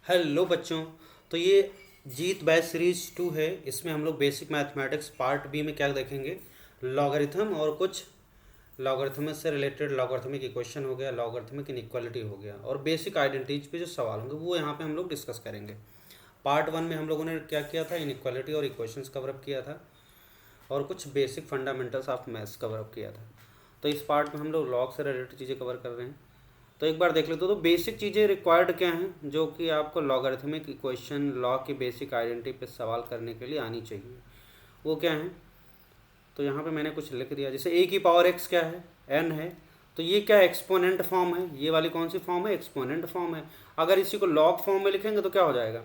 Hello बच्चों। तो ये जीत बैच सीरीज 2 है। इसमें हम लोग बेसिक मैथमेटिक्स पार्ट बी में क्या देखेंगे, लॉगरिथम और कुछ लॉगरिथम से रिलेटेड लॉगरिथमिक इक्वेशन हो गया, लॉगरिथमिक इनइक्वालिटी हो गया, और बेसिक आइडेंटिटीज पे जो सवाल होंगे वो यहाँ पे हम लोग डिस्कस करेंगे। पार्ट 1 में हम लोगों ने क्या किया था, इनइक्वालिटी और इक्वेशंस कवरअप किया था और कुछ basic fundamentals of maths cover up किया था। तो इस पार्ट में हम लोग लॉग से रिलेटेड चीज़ें कवर कर रहे हैं। तो एक बार देख लेते हो तो बेसिक चीज़ें रिक्वायर्ड क्या हैं जो कि आपको लॉगरिथमिक इक्वेशन लॉग की बेसिक आइडेंटिटी पे सवाल करने के लिए आनी चाहिए, वो क्या है। तो यहाँ पे मैंने कुछ लिख दिया, जैसे a की पावर x क्या है, n है। तो ये क्या एक्सपोनेंट फॉर्म है, ये वाली कौन सी फॉर्म है, एक्सपोनेंट फॉर्म है। अगर इसी को लॉग फॉर्म में लिखेंगे तो क्या हो जाएगा,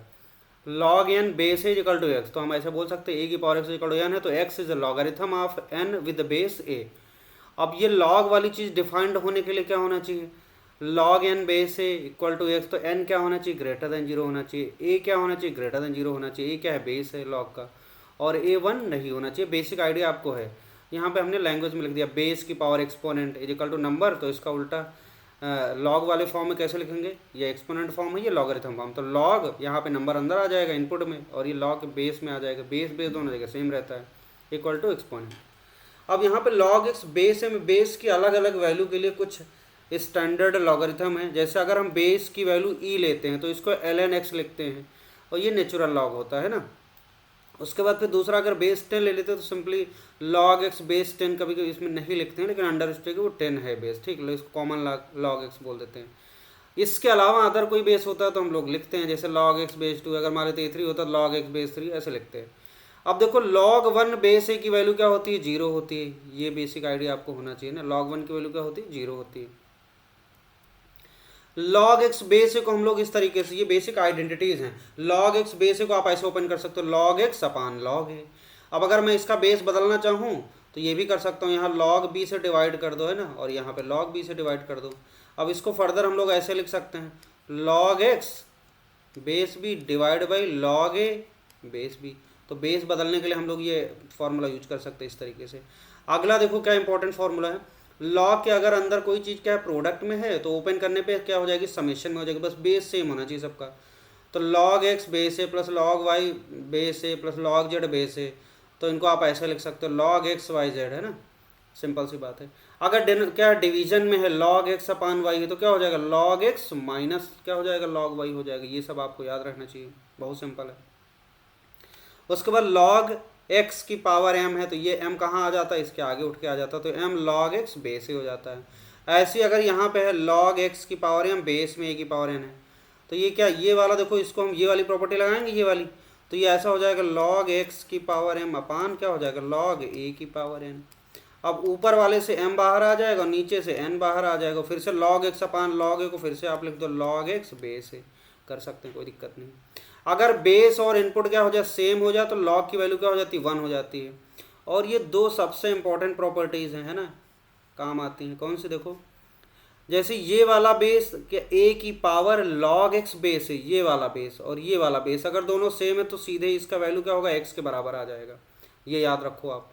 log n base is equal to x. तो हम ऐसे बोल सकते हैं a की power x equal to n है तो x is logarithm of n with base a। अब ये log वाली चीज़ डिफाइंड होने के लिए क्या होना चाहिए, log n base a equal to x. तो n क्या होना चाहिए, ग्रेटर देन जीरो होना चाहिए। a क्या होना चाहिए, ग्रेटर देन जीरो होना चाहिए। a क्या है, बेस है log का, और a 1 नहीं होना चाहिए। बेसिक आइडिया आपको है। यहाँ पे हमने लैंग्वेज में लिख दिया बेस की power exponent is equal to number. तो इसका उल्टा लॉग वाले फॉर्म में कैसे लिखेंगे, ये एक्सपोनेंट फॉर्म है, ये लॉगरिथम फॉर्म। तो लॉग यहाँ पे नंबर अंदर आ जाएगा इनपुट में, और ये लॉग बेस में आ जाएगा। बेस बेस दोनों जगह सेम रहता है, इक्वल टू एक्सपोनेंट। अब यहाँ पे log x बेस है, बेस की अलग अलग वैल्यू के लिए कुछ स्टैंडर्ड लॉगरिथम है। जैसे अगर हम बेस की वैल्यू e लेते हैं तो इसको ln x लिखते हैं, और ये नेचुरल लॉग होता है ना। उसके बाद फिर दूसरा अगर बेस 10 ले लेते हैं तो सिंपली log x बेस 10, कभी कभी इसमें नहीं लिखते हैं लेकिन अंडरस्टैंड वो 10 है बेस, ठीक है, इसको कॉमन log x बोल देते हैं। इसके अलावा अदर कोई बेस होता है तो हम लोग लिखते हैं, जैसे log x बेस 2, अगर मान लेते 3 होता है तो log x बेस 3 ऐसे लिखते हैं। अब देखो log 1 बेस ए की वैल्यू क्या होती है, जीरो होती है। ये बेसिक आइडिया आपको होना चाहिए ना, log 1 की वैल्यू क्या होती है, जीरो होती है। log x बेस ए को हम लोग इस तरीके से, ये बेसिक आइडेंटिटीज हैं। log x बेस ए को आप ऐसे ओपन कर सकते हो, log x upon log a। अब अगर मैं इसका बेस बदलना चाहूँ तो ये भी कर सकता हूँ, यहाँ log b से डिवाइड कर दो है ना, और यहाँ पे log b से डिवाइड कर दो। अब इसको फर्दर हम लोग ऐसे लिख सकते हैं, log x base b divide by log a base b। तो बेस बदलने के लिए हम लोग ये फॉर्मूला यूज कर सकते हैं इस तरीके से। अगला देखो क्या इंपॉर्टेंट फॉर्मूला है, लॉग के अगर अंदर कोई चीज़ क्या है प्रोडक्ट में है तो ओपन करने पे क्या हो जाएगी, समेशन में हो जाएगी। बस बेस सेम होना चाहिए सबका। तो log x बेस ए प्लस log y बेस ए प्लस log z बेस ए। तो इनको आप ऐसे लिख सकते हो, log x y z है ना, सिंपल सी बात है। अगर क्या डिवीजन में है log x अपान y है तो क्या हो जाएगा, log x माइनस क्या हो जाएगा, log y हो जाएगा। ये सब आपको याद रखना चाहिए, बहुत सिंपल है। उसके बाद log x की पावर m है तो ये m कहाँ आ जाता है, इसके आगे उठ के आ जाता है, तो m log x बेस ही हो जाता है। ऐसे अगर यहाँ पे है log x की पावर m बेस में a की पावर n है तो ये क्या, ये वाला देखो, इसको हम ये वाली प्रॉपर्टी लगाएंगे ये वाली, तो ये ऐसा हो जाएगा log x की पावर m अपान क्या हो जाएगा, log a की पावर n। अब ऊपर वाले से m बाहर आ जाएगा और नीचे से n बाहर आ जाएगा, फिर से log x upon log a को फिर से आप लिख दो log x बेस है, कर सकते हैं, कोई दिक्कत नहीं। अगर बेस और इनपुट क्या हो जाए, सेम हो जाए, तो log की वैल्यू क्या हो जाती है, 1 हो जाती है। और ये दो सबसे इंपॉर्टेंट प्रॉपर्टीज़ हैं, है ना, काम आती हैं। कौन सी, देखो, जैसे ये वाला बेस कि a की पावर log x बेस है, ये वाला बेस और ये वाला बेस अगर दोनों सेम है तो सीधे इसका वैल्यू क्या होगा, x के बराबर आ जाएगा। ये याद रखो आप।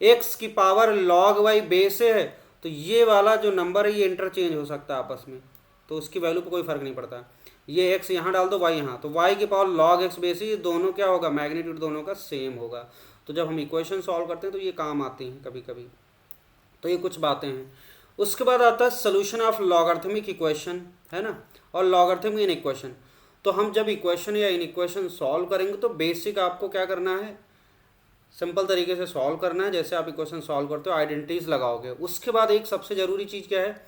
x की पावर log y बेस है तो ये वाला जो नंबर है ये इंटरचेंज हो सकता है आपस में, तो उसकी वैल्यू पर कोई फर्क नहीं पड़ता। ये x यहाँ डाल दो, y यहाँ, तो y की पावर log x बेस है, ये दोनों क्या होगा, मैग्नीट्यूड दोनों का सेम होगा। तो जब हम इक्वेशन सॉल्व करते हैं तो ये काम आती हैं कभी कभी। तो ये कुछ बातें हैं। उसके बाद आता है सोल्यूशन ऑफ लॉगरिथमिक इक्वेशन, है ना, और लॉगरिथमिक इन इक्वेशन। तो हम जब इक्वेशन या इन इक्वेशन सॉल्व करेंगे तो बेसिक आपको क्या करना है, सिंपल तरीके से सॉल्व करना है। जैसे आप इक्वेशन सॉल्व करते हो आइडेंटिटीज लगाओगे। उसके बाद एक सबसे ज़रूरी चीज़ क्या है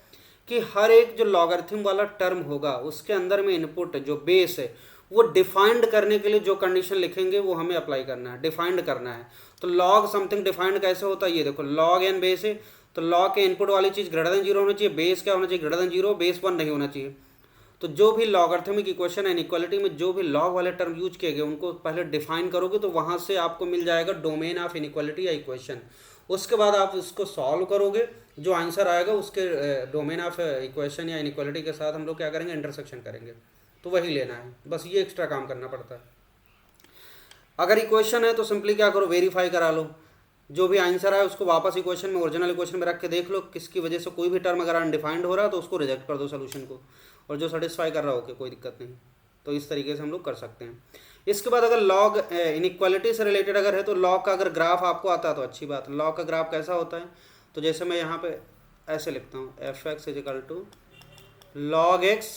कि हर एक जो लॉगरिथम वाला टर्म होगा उसके अंदर में इनपुट जो बेस है वो डिफाइंड करने के लिए जो कंडीशन लिखेंगे वो हमें अप्लाई करना है, डिफाइंड करना है। तो लॉग समथिंग डिफाइंड कैसे होता है, ये देखो, log n बेस है तो log के इनपुट वाली चीज़ ग्रेटर देन जीरो होना चाहिए, बेस क्या होना चाहिए, ग्रेटर देन जीरो, बेस 1 नहीं होना चाहिए। तो जो भी लॉगरिथमिक इक्वेशन है, इनइक्वालिटी में जो भी लॉग वाले टर्म यूज किए गए उनको पहले डिफाइन करोगे तो वहाँ से आपको मिल जाएगा डोमेन ऑफ इनइक्वालिटी या इक्वेशन। उसके बाद आप इसको सॉल्व करोगे, जो आंसर आएगा उसके डोमेन ऑफ इक्वेशन या इनइक्वालिटी के साथ हम लोग क्या करेंगे, इंटरसेक्शन करेंगे। तो वही लेना है, बस ये एक्स्ट्रा काम करना पड़ता है। अगर इक्वेशन है तो सिंपली क्या करो, वेरीफाई करा लो, जो भी आंसर आए उसको वापस इक्वेशन में, ओरिजिनल इक्वेशन में रख के देख लो किसकी वजह से कोई भी टर्म अगर अनडिफाइंड हो रहा है तो उसको रिजेक्ट कर दो सोल्यूशन को, और जो सेटिस्फाई कर रहा हो, कोई दिक्कत नहीं। तो इस तरीके से हम लोग कर सकते हैं। इसके बाद अगर लॉग इनइक्वालिटी से रिलेटेड अगर है तो लॉग का अगर ग्राफ आपको आता है तो अच्छी बात है। लॉग का ग्राफ कैसा होता है, तो जैसे मैं यहाँ पे ऐसे लिखता हूँ f x is equal to log x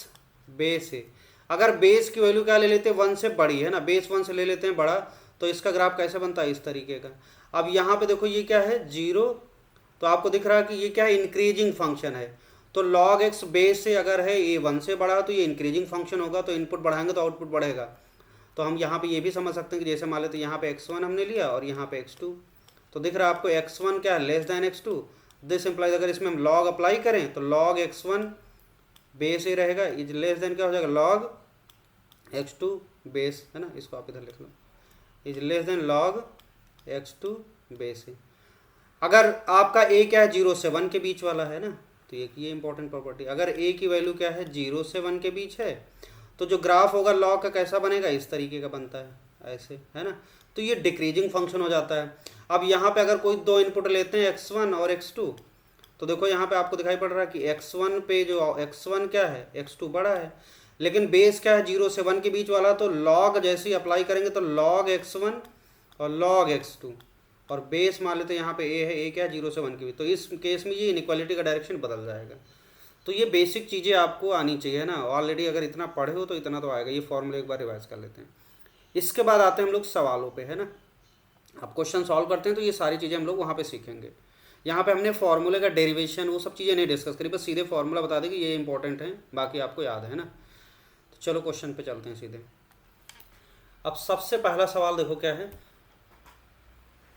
base है। अगर बेस की वैल्यू क्या ले लेते हैं, 1 से बड़ी है ना, बेस 1 से ले लेते हैं बड़ा, तो इसका ग्राफ कैसे बनता है, इस तरीके का। अब यहाँ पे देखो ये क्या है 0, तो आपको दिख रहा है कि ये क्या है, इंक्रीजिंग फंक्शन है। तो लॉग एक्स बेस से अगर है ये 1 से बड़ा तो ये इंक्रीजिंग फंक्शन होगा, तो इनपुट बढ़ाएंगे तो आउटपुट बढ़ेगा। तो हम यहाँ पे ये भी समझ सकते हैं कि जैसे मान लेते हैं यहाँ पे x1 हमने लिया और यहाँ पे x2, तो दिख रहा है आपको x1 क्या है less than x2। This implies अगर इसमें हम लॉग अप्लाई करें तो लॉग x1 बेस ही रहेगा, इज लेस देन क्या हो जाएगा लॉग x2 बेस, है ना, इसको आप इधर लिख लो, is less than log x2 base है। अगर आपका a क्या है 0 से 1 के बीच वाला है ना, तो ये इंपॉर्टेंट प्रॉपर्टी, अगर a की वैल्यू क्या है 0 से 1 के बीच है तो जो ग्राफ होगा लॉग का कैसा बनेगा, इस तरीके का बनता है ऐसे, है ना। तो ये डिक्रीजिंग फंक्शन हो जाता है। अब यहाँ पे अगर कोई दो इनपुट लेते हैं x1 और x2, तो देखो यहाँ पे आपको दिखाई पड़ रहा है कि x1 पे जो x1 क्या है x2 बड़ा है, लेकिन बेस क्या है 0 से 1 के बीच वाला, तो लॉग जैसे ही अप्लाई करेंगे तो लॉग x1 और लॉग x2, और बेस मान लेते हैं यहाँ पे a है, a क्या है 0 से 1 के बीच, तो इस केस में ये इनइक्वालिटी का डायरेक्शन बदल जाएगा। तो ये बेसिक चीज़ें आपको आनी चाहिए ना, ऑलरेडी अगर इतना पढ़े हो तो इतना तो आएगा। ये फॉर्मूले एक बार रिवाइज कर लेते हैं। इसके बाद आते हैं हम लोग सवालों पे, है ना। आप क्वेश्चन सॉल्व करते हैं तो ये सारी चीज़ें हम लोग वहाँ पे सीखेंगे। यहाँ पे हमने फॉर्मूले का डेरिवेशन वो सब चीज़ें नहीं डिस्कस करी, बस सीधे फॉर्मूला बता दें कि ये इंपॉर्टेंट है, बाकी आपको याद है ना। तो चलो क्वेश्चन पे चलते हैं सीधे। अब सबसे पहला सवाल देखो क्या है,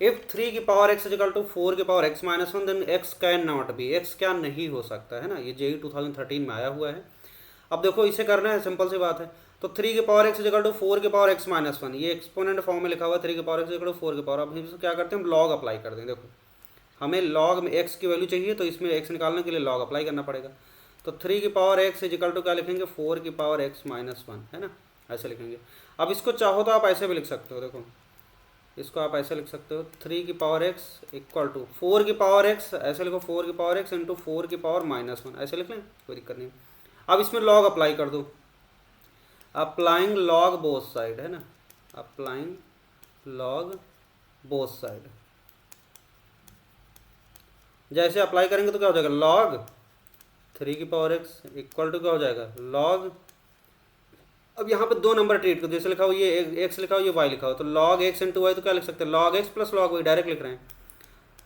इफ 3 की पावर x इक्वल टू 4 की power x minus 1 then x can not be, x क्या नहीं हो सकता, है ना। ये JEE 2013 में आया हुआ है। अब देखो इसे करना है, सिंपल सी बात है। तो 3 की पावर x इक्वल टू 4 की पावर x माइनस 1, ये एक्सपोनेंट फॉर्म में लिखा हुआ है 3 की पावर x इक्वल टू 4 की पावर। अब हम क्या करते हैं, हम लॉग अप्लाई कर दें। देखो हमें लॉग में x की वैल्यू चाहिए, तो इसमें x निकालने के लिए लॉग अप्लाई करना पड़ेगा। तो 3 की पावर x इक्वल टू क्या लिखेंगे 4 की पावर x माइनस 1, है ना, ऐसे लिखेंगे। अब इसको चाहो तो आप ऐसे भी लिख सकते हो, देखो इसको आप ऐसे लिख सकते हो 3 की पावर x इक्वल टू 4 की पावर x, ऐसे लिखो 4 की पावर x इंटू 4 की पावर माइनस 1, ऐसे लिख लें, कोई दिक्कत नहीं। अब इसमें लॉग अप्लाई कर दो, अप्लाइंग लॉग बोथ साइड, है ना, अप्लाइंग लॉग बोथ साइड। जैसे अप्लाई करेंगे तो क्या हो जाएगा लॉग 3 की पावर x इक्वल टू क्या हो जाएगा लॉग, अब यहाँ पे 2 नंबर ट्रीट करो, जैसे लिखा हो ये x लिखा हो ये y लिखा हो, तो log x इंटू वाई, तो क्या लिख सकते हैं log x plus log y, direct लिख रहे हैं।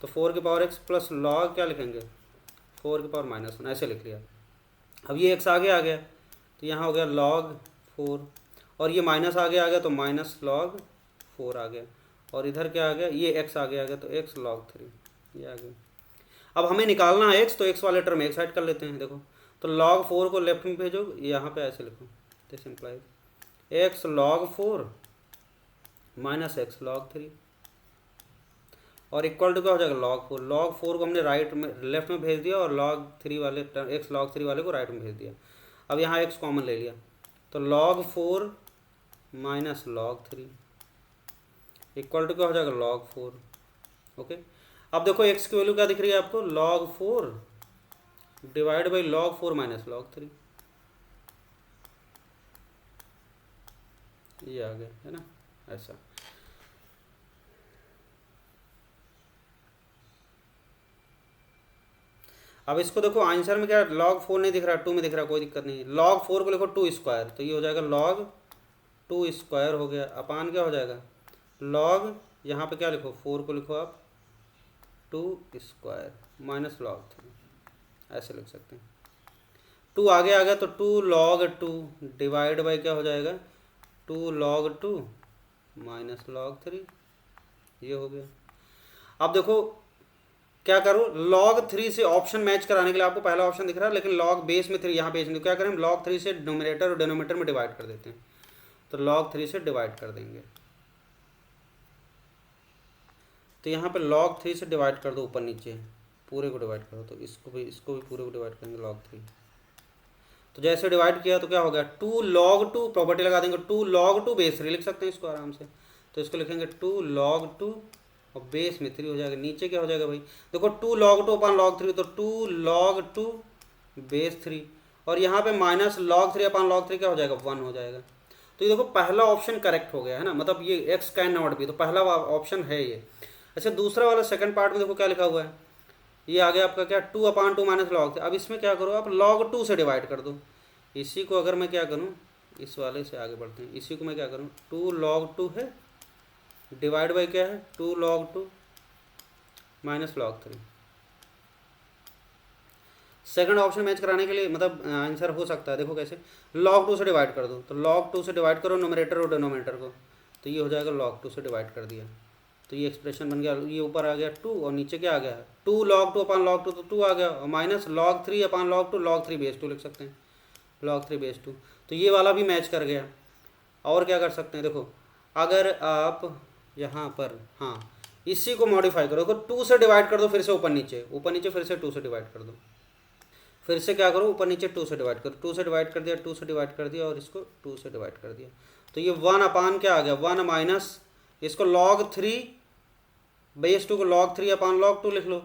तो 4 की पावर x प्लस log क्या लिखेंगे 4 की पावर माइनस 1, ऐसे लिख लिया। अब ये x आगे आ गया तो यहाँ हो गया log 4, और ये माइनस आगे आ गया तो माइनस log 4 आ गया, और इधर क्या आ गया ये x आगे आ गया तो x log 3 ये आ गया। अब हमें निकालना है x, तो x वाले टर्म एक साइड कर लेते हैं। देखो तो log 4 को लेफ्ट में भेजो, यहाँ पे ऐसे लिखो, this implies x log 4 minus x log 3, और इक्वल टू क्या हो जाएगा log 4। log 4 को हमने राइट में लेफ्ट में भेज दिया, और log 3 वाले x log 3 वाले को राइट में भेज दिया। अब यहाँ x कॉमन ले लिया, तो log 4 minus log 3 equal to क्या हो जाएगा log 4। ओके, अब देखो x की वैल्यू क्या दिख रही है आपको log 4 divide by log 4 minus log 3, ये आ गया, है ना, ऐसा। अब इसको देखो आंसर में क्या log 4 नहीं दिख रहा, 2 में दिख रहा, कोई दिक्कत नहीं। log 4 को लिखो 2 स्क्वायर, तो ये हो जाएगा log 2 स्क्वायर हो गया, अपान क्या हो जाएगा log, यहाँ पे क्या लिखो 4 को लिखो आप 2 स्क्वायर माइनस log 3, ऐसे लिख सकते हैं। 2 आगे आ गया तो 2 log 2 डिवाइड बाई क्या हो जाएगा 2 log 2 माइनस log 3, ये हो गया। अब देखो क्या करो log 3 से ऑप्शन मैच कराने के लिए, आपको पहला ऑप्शन दिख रहा है लेकिन log बेस में 3 यहाँ बेस में, क्या करें हम log 3 से नोमिनेटर और डिनोमिनेटर में डिवाइड कर देते हैं, तो log 3 से डिवाइड कर देंगे। तो यहाँ पे log 3 से डिवाइड कर दो, ऊपर नीचे पूरे को डिवाइड करो, तो इसको भी पूरे को डिवाइड करेंगे log 3। तो जैसे डिवाइड किया तो क्या हो गया 2 log 2, प्रॉपर्टी लगा देंगे 2 log 2 बेस 3 लिख सकते हैं इसको आराम से। तो इसको लिखेंगे 2 log 2 और बेस में 3 हो जाएगा। नीचे क्या हो जाएगा भाई देखो 2 log 2 अपान log 3, तो 2 log 2 बेस 3, और यहाँ पे माइनस log 3 अपान log 3 क्या हो जाएगा 1 हो जाएगा। तो ये देखो पहला ऑप्शन करेक्ट हो गया है ना, मतलब ये एक्स कैन नॉट बी, तो पहला ऑप्शन है ये। अच्छा दूसरा वाला सेकंड पार्ट में देखो क्या लिखा हुआ है, ये आ गया आपका क्या 2/2 माइनस लॉग। अब इसमें क्या करो आप log 2 से डिवाइड कर दो। इसी को अगर मैं क्या करूँ, इस वाले से आगे बढ़ते हैं, इसी को मैं क्या करूँ 2 log 2 है डिवाइड बाई क्या है 2 log 2 minus log 3। Second option match कराने के लिए मतलब आंसर हो सकता है, देखो कैसे log 2 से डिवाइड कर दो, तो log 2 से डिवाइड करो नोमिनेटर और डिनोमिनेटर को, तो ये हो जाएगा log 2 से डिवाइड कर दिया, तो ये एक्सप्रेशन बन गया, ये ऊपर आ गया 2 और नीचे क्या आ गया 2 log 2 अपान log 2, तो 2 आ गया, और माइनस log 3 अपान log 2, log 3 बेस 2 लिख सकते हैं, log 3 बेस 2, तो ये वाला भी मैच कर गया। और क्या कर सकते हैं, देखो अगर आप यहाँ पर हाँ इसी को मॉडिफाई करो, 2 से डिवाइड कर दो, फिर से ऊपर नीचे फिर से 2 से डिवाइड कर दो, फिर से क्या करो ऊपर नीचे 2 से डिवाइड करो, 2 से डिवाइड कर दिया, 2 से डिवाइड कर दिया, और इसको 2 से डिवाइड कर दिया, तो ये 1 अपान क्या आ गया 1 माइनस इसको log 3 बेस 2 को log 3 अपान log 2 लिख लो,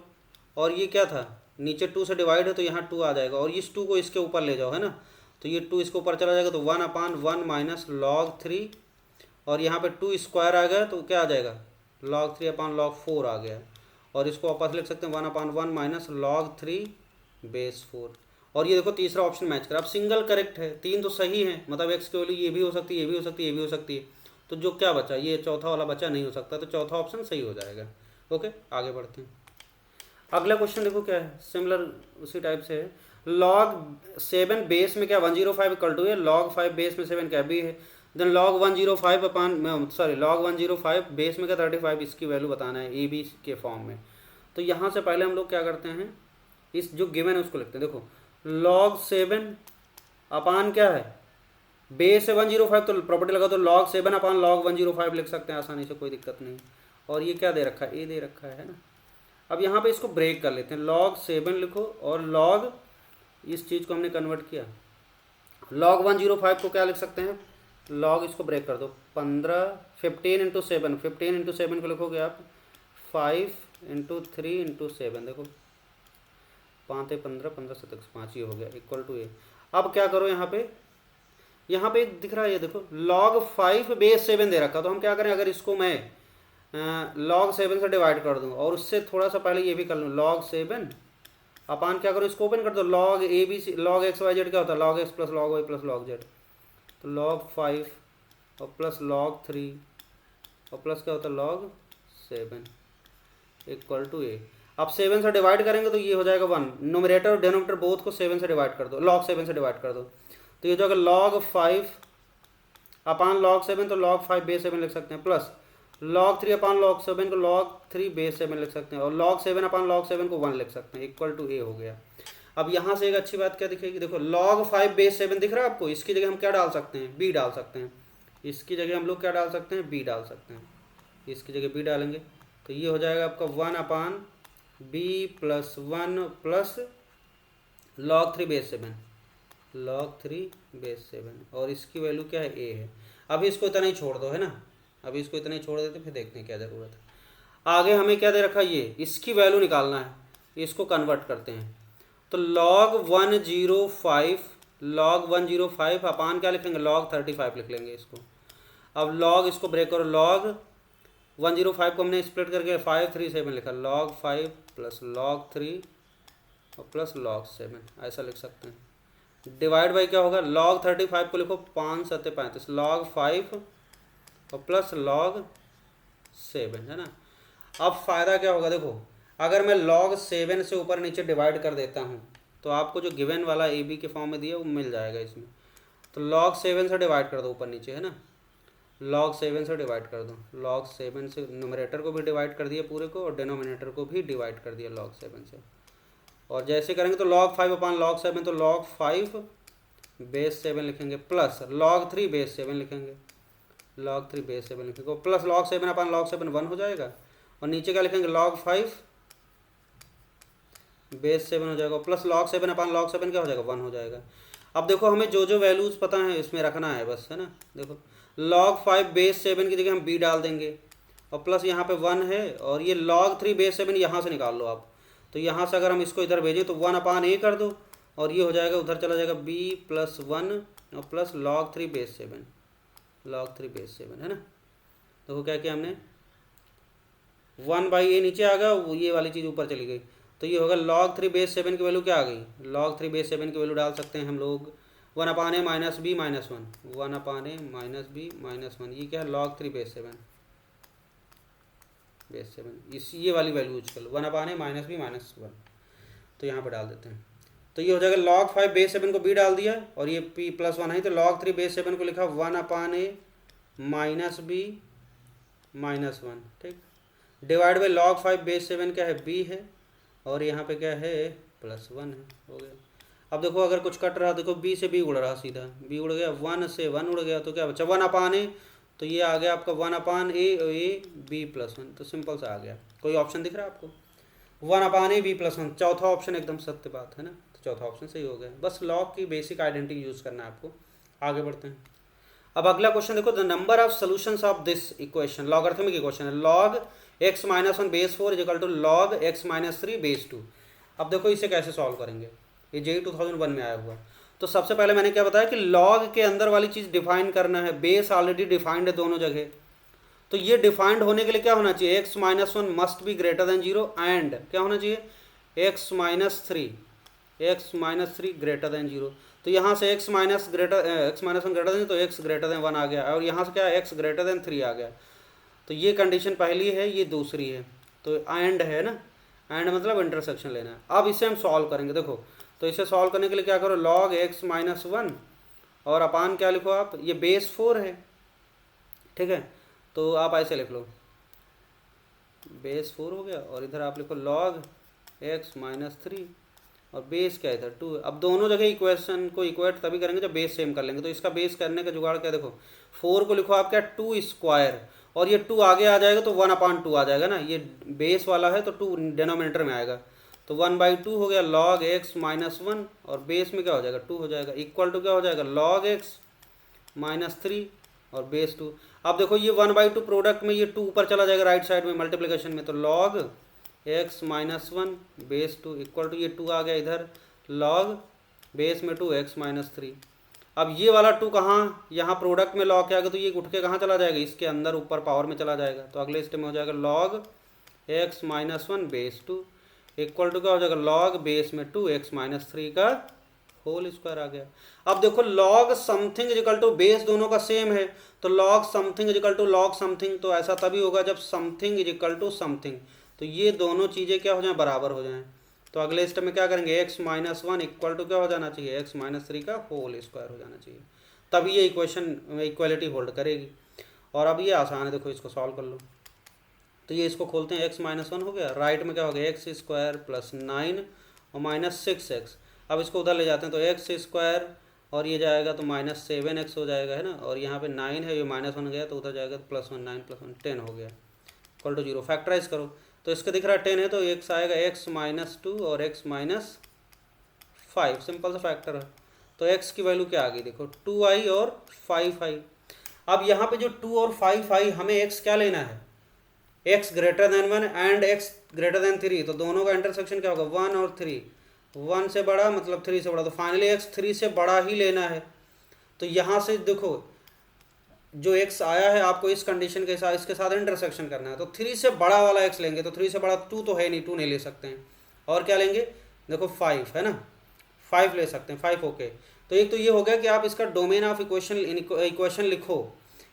और ये क्या था नीचे 2 से डिवाइड है तो यहाँ 2 आ जाएगा, और इस 2 को इसके ऊपर ले जाओ है ना, तो ये 2 इसके ऊपर चला जाएगा, तो 1 अपान 1 माइनस log 3, और यहाँ पे 2 स्क्वायर आ गया तो क्या आ जाएगा log 3 अपान log 4 आ गया, और इसको वापस लिख सकते हैं 1 अपान 1 माइनस log 3 बेस 4। और ये देखो तीसरा ऑप्शन मैच करा, अब सिंगल करेक्ट है, 3 तो सही है, मतलब एक्स की वैल्यू ये भी हो सकती है, ये भी हो सकती है, ये भी हो सकती है, तो जो क्या बचा ये चौथा वाला बचा नहीं हो सकता, तो चौथा ऑप्शन सही हो जाएगा। ओके आगे बढ़ते हैं। अगला क्वेश्चन देखो क्या है, सिमिलर उसी टाइप से है, log 7 बेस में क्या 105 इक्वल टू है, log 5 बेस में 7 क्या भी है, देन log 105 अपान सॉरी log 105 बेस में क्या 35, इसकी वैल्यू बताना है ए बी के फॉर्म में। तो यहाँ से पहले हम लोग क्या करते हैं, इस जो गिवन है उसको लिखते हैं, देखो log 7 अपान क्या है बेस है 105, तो प्रॉपर्टी लगा तो log 7 अपान log 105 लिख सकते हैं आसानी से, कोई दिक्कत नहीं। और ये क्या दे रखा है ए दे रखा है ना। अब यहाँ पे इसको ब्रेक कर लेते हैं, log 7 लिखो और log इस चीज़ को हमने कन्वर्ट किया, log 105 को क्या लिख सकते हैं log इसको ब्रेक कर दो 15 इंटू 7, 15 इंटू 7 को लिखोगे आप 5 इंटू 3 इंटू 7, देखो 5 15 15 7 5, ये हो गया इक्वल टू ए। अब क्या करो यहाँ पे दिख रहा है, ये देखो log 5 बेस 7 दे रखा, तो हम क्या करें अगर इसको मैं log 7 से डिवाइड कर दूं, और उससे थोड़ा सा पहले ये भी कर लूँ log 7 अपान क्या करो इसको ओपन कर दो log a b c, log x y z क्या होता है log x plus log y plus log z, तो log 5 और प्लस log 3 और प्लस क्या होता है log 7 इक्वल टू ए। अब 7 से डिवाइड करेंगे तो ये हो जाएगा 1, नोमिनेटर और डिनोमिनेटर बोथ को 7 से डिवाइड कर दो, log 7 से डिवाइड कर दो, तो ये जो है log 5 अपान log 7, तो log 5 बेस 7 लिख सकते हैं, प्लस log 3 अपान log 7 को log 3 बेस 7 लिख सकते हैं, और log 7 अपान log 7 को 1 लिख सकते हैं, इक्वल टू ए हो गया। अब यहाँ से एक अच्छी बात क्या दिखेगी, देखो log 5 बेस 7 दिख रहा है आपको, इसकी जगह हम क्या डाल सकते हैं बी डाल सकते हैं, इसकी जगह हम लोग क्या डाल सकते हैं बी डाल सकते हैं, इसकी जगह बी डालेंगे तो ये हो जाएगा आपका 1 upon B plus 1 plus log 3 base 7, log 3 base 7, और इसकी वैल्यू क्या है ए है। अभी इसको इतना ही छोड़ दो है ना, अभी इसको इतना ही छोड़ देते फिर देखते हैं क्या ज़रूरत है। आगे हमें क्या दे रखा है, ये इसकी वैल्यू निकालना है, इसको कन्वर्ट करते हैं, तो log 105 अपान क्या लिख लेंगे log 35 लिख लेंगे इसको। अब log इसको ब्रेक करो, log 105 को हमने स्प्लिट करके 537 लिखा, log 5 प्लस log 3 और प्लस log 7 ऐसा लिख सकते हैं। डिवाइड बाई क्या होगा log 35 को लिखो 5 7 35, log 5 और प्लस log 7 है ना। अब फ़ायदा क्या होगा, देखो अगर मैं log 7 से ऊपर नीचे डिवाइड कर देता हूँ तो आपको जो गिवन वाला ए बी के फॉर्म में दिया वो मिल जाएगा इसमें, तो log 7 से डिवाइड कर दो ऊपर नीचे है ना, log 7 से डिवाइड कर दो, log 7 से न्यूमरेटर को भी डिवाइड कर दिया पूरे को और डिनोमिनेटर को भी डिवाइड कर दिया log 7 से, और जैसे करेंगे तो log 5 अपान log 7, तो log 5 बेस 7 लिखेंगे प्लस log 3 बेस 7 लिखेंगे, log 3 बेस 7 लिखेंगे प्लस log 7 अपान log 7 1 हो जाएगा, और नीचे क्या लिखेंगे log 5 बेस 7 हो जाएगा, प्लस log 7 अपान log 7 क्या हो जाएगा 1 हो जाएगा। अब देखो हमें जो जो वैल्यूज़ पता है इसमें रखना है बस है ना, देखो log 5 बेस 7 की जगह हम b डाल देंगे, और प्लस यहाँ पे 1 है, और ये log 3 बेस 7 यहाँ से निकाल लो आप, तो यहाँ से अगर हम इसको इधर भेजें तो 1 अपान a कर दो, और ये हो जाएगा उधर चला जाएगा b प्लस 1 और plus log 3 base 7, log 3 base 7 है ना। देखो क्या किया हमने, 1/a नीचे आ गया, ये वाली चीज़ ऊपर चली गई, तो ये होगा log 3 बेस 7 की वैल्यू क्या आ गई, log 3 बेस 7 की वैल्यू डाल सकते हैं हम लोग 1/a minus b minus 1, 1/a minus b minus 1, ये क्या है log 3 बेस 7 इस ये वाली वैल्यू यूज कर लो 1/a माइनस बी माइनस 1, तो यहाँ पर डाल देते हैं। तो ये हो जाएगा log 5 बेस 7 को b डाल दिया और ये p प्लस 1 है, तो log 3 बेस 7 को लिखा 1/a माइनस बी माइनस 1, ठीक, डिवाइड बाई log 5 बेस 7 क्या है b है, और यहाँ पे क्या है प्लस 1 है, हो गया। अब देखो अगर कुछ कट रहा, देखो b से b उड़ रहा, सीधा b उड़ गया, 1 से 1 उड़ गया, तो क्या बचा 1/a, तो ये आ गया आपका 1/a b प्लस 1, तो सिंपल सा आ गया। कोई ऑप्शन दिख रहा है आपको, 1/a b प्लस 1, चौथा ऑप्शन एकदम सत्य बात है ना, तो चौथा ऑप्शन सही हो गया। बस लॉग की बेसिक आइडेंटिटी यूज करना है आपको। आगे बढ़ते हैं। अब अगला क्वेश्चन देखो, the number of solutions of this equation, logarithmic equation है, log x minus 1 base 4 equal to log x minus 3 base 2। अब देखो इसे कैसे सॉल्व करेंगे, ये JEE 2001 में आया हुआ। तो सबसे पहले मैंने क्या बताया कि log के अंदर वाली चीज़ डिफाइन करना है, बेस ऑलरेडी डिफाइंड है दोनों जगह, तो ये डिफाइंड होने के लिए क्या होना चाहिए, x minus 1 must be greater than 0 and क्या होना चाहिए x माइनस 3 ग्रेटर देन 0। तो यहाँ से x माइनस 1 ग्रेटर देन, तो x ग्रेटर देन 1 आ गया, और यहाँ से क्या है x ग्रेटर देन 3 आ गया। तो ये कंडीशन पहली है, ये दूसरी है, तो एंड है ना, एंड मतलब इंटरसेक्शन लेना है। अब इसे हम सॉल्व करेंगे, देखो तो इसे सॉल्व करने के लिए क्या करो, log x माइनस 1 और अपान क्या लिखो आप, ये बेस 4 है, ठीक है, तो आप ऐसे लिख लो बेस 4 हो गया, और इधर आप लिखो log x माइनस 3 और बेस क्या है इधर 2। अब दोनों जगह इक्वेशन को इक्वेट तभी करेंगे जब बेस सेम कर लेंगे। तो इसका बेस करने का जुगाड़ क्या, देखो 4 को लिखो आप क्या 2 स्क्वायर, और ये 2 आगे आ जाएगा तो 1/2 आ जाएगा ना, ये बेस वाला है तो 2 डिनोमिनेटर में आएगा, तो 1/2 हो गया log x माइनस 1, और बेस में क्या हो जाएगा 2 हो जाएगा, इक्वल टू क्या हो जाएगा log x माइनस 3 और बेस 2। अब देखो ये 1/2 प्रोडक्ट में ये 2 ऊपर चला जाएगा राइट साइड में मल्टीप्लिकेशन में, तो log x minus 1 base 2 equal to ये 2 आ गया इधर log बेस में 2 x माइनस 3। अब ये वाला 2 कहाँ, यहाँ प्रोडक्ट में log के आगे, तो ये उठ के कहाँ चला जाएगा, इसके अंदर ऊपर पावर में चला जाएगा, तो अगले स्टेप में हो जाएगा log x minus 1 base 2 equal to क्या हो जाएगा log बेस में 2 x माइनस 3 का होल स्क्वायर आ गया। अब देखो log something equal to base दोनों का सेम है, तो log something equal to log something, तो ऐसा तभी होगा जब समथिंग इक्वल टू समथिंग, तो ये दोनों चीज़ें क्या हो जाएं, बराबर हो जाएं। तो अगले स्टेप में क्या करेंगे, x माइनस 1 इक्वल टू क्या हो जाना चाहिए, x माइनस 3 का होल स्क्वायर हो जाना चाहिए, तब ये इक्वेशन इक्वालिटी होल्ड करेगी। और अब ये आसान है, देखो इसको सॉल्व कर लो। तो ये इसको खोलते हैं, x माइनस 1 हो गया, राइट में क्या हो गया x स्क्वायर प्लस 9 और माइनस 6x। अब इसको उधर ले जाते हैं, तो एक्स स्क्वायर और ये जाएगा तो माइनस 7x हो जाएगा, है ना, और यहाँ पे 9 है, ये माइनस 1 गया तो उधर जाएगा तो प्लस 1, 9 प्लस 1 10 हो गया, इक्वल टू 0। फैक्टराइज करो तो इसका दिख रहा है 10 है, तो x आएगा x माइनस 2 और x माइनस 5, सिंपल सा फैक्टर है। तो x की वैल्यू क्या आ गई, देखो 2i और 5i। अब यहाँ पे जो 2 और 5i, हमें x क्या लेना है, x greater than 1 and x greater than 3, तो दोनों का इंटरसेक्शन क्या होगा 1 और 3, 1 से बड़ा मतलब 3 से बड़ा, तो फाइनली x 3 से बड़ा ही लेना है। तो यहाँ से देखो जो x आया है आपको इस कंडीशन के साथ इसके साथ इंटरसेक्शन करना है, तो 3 से बड़ा वाला x लेंगे, तो 3 से बड़ा 2 तो है नहीं, 2 नहीं ले सकते हैं, और क्या लेंगे देखो 5 है ना, 5 ले सकते हैं, 5 ओके। तो एक तो ये हो गया कि आप इसका डोमेन ऑफ इक्वेशन लिखो।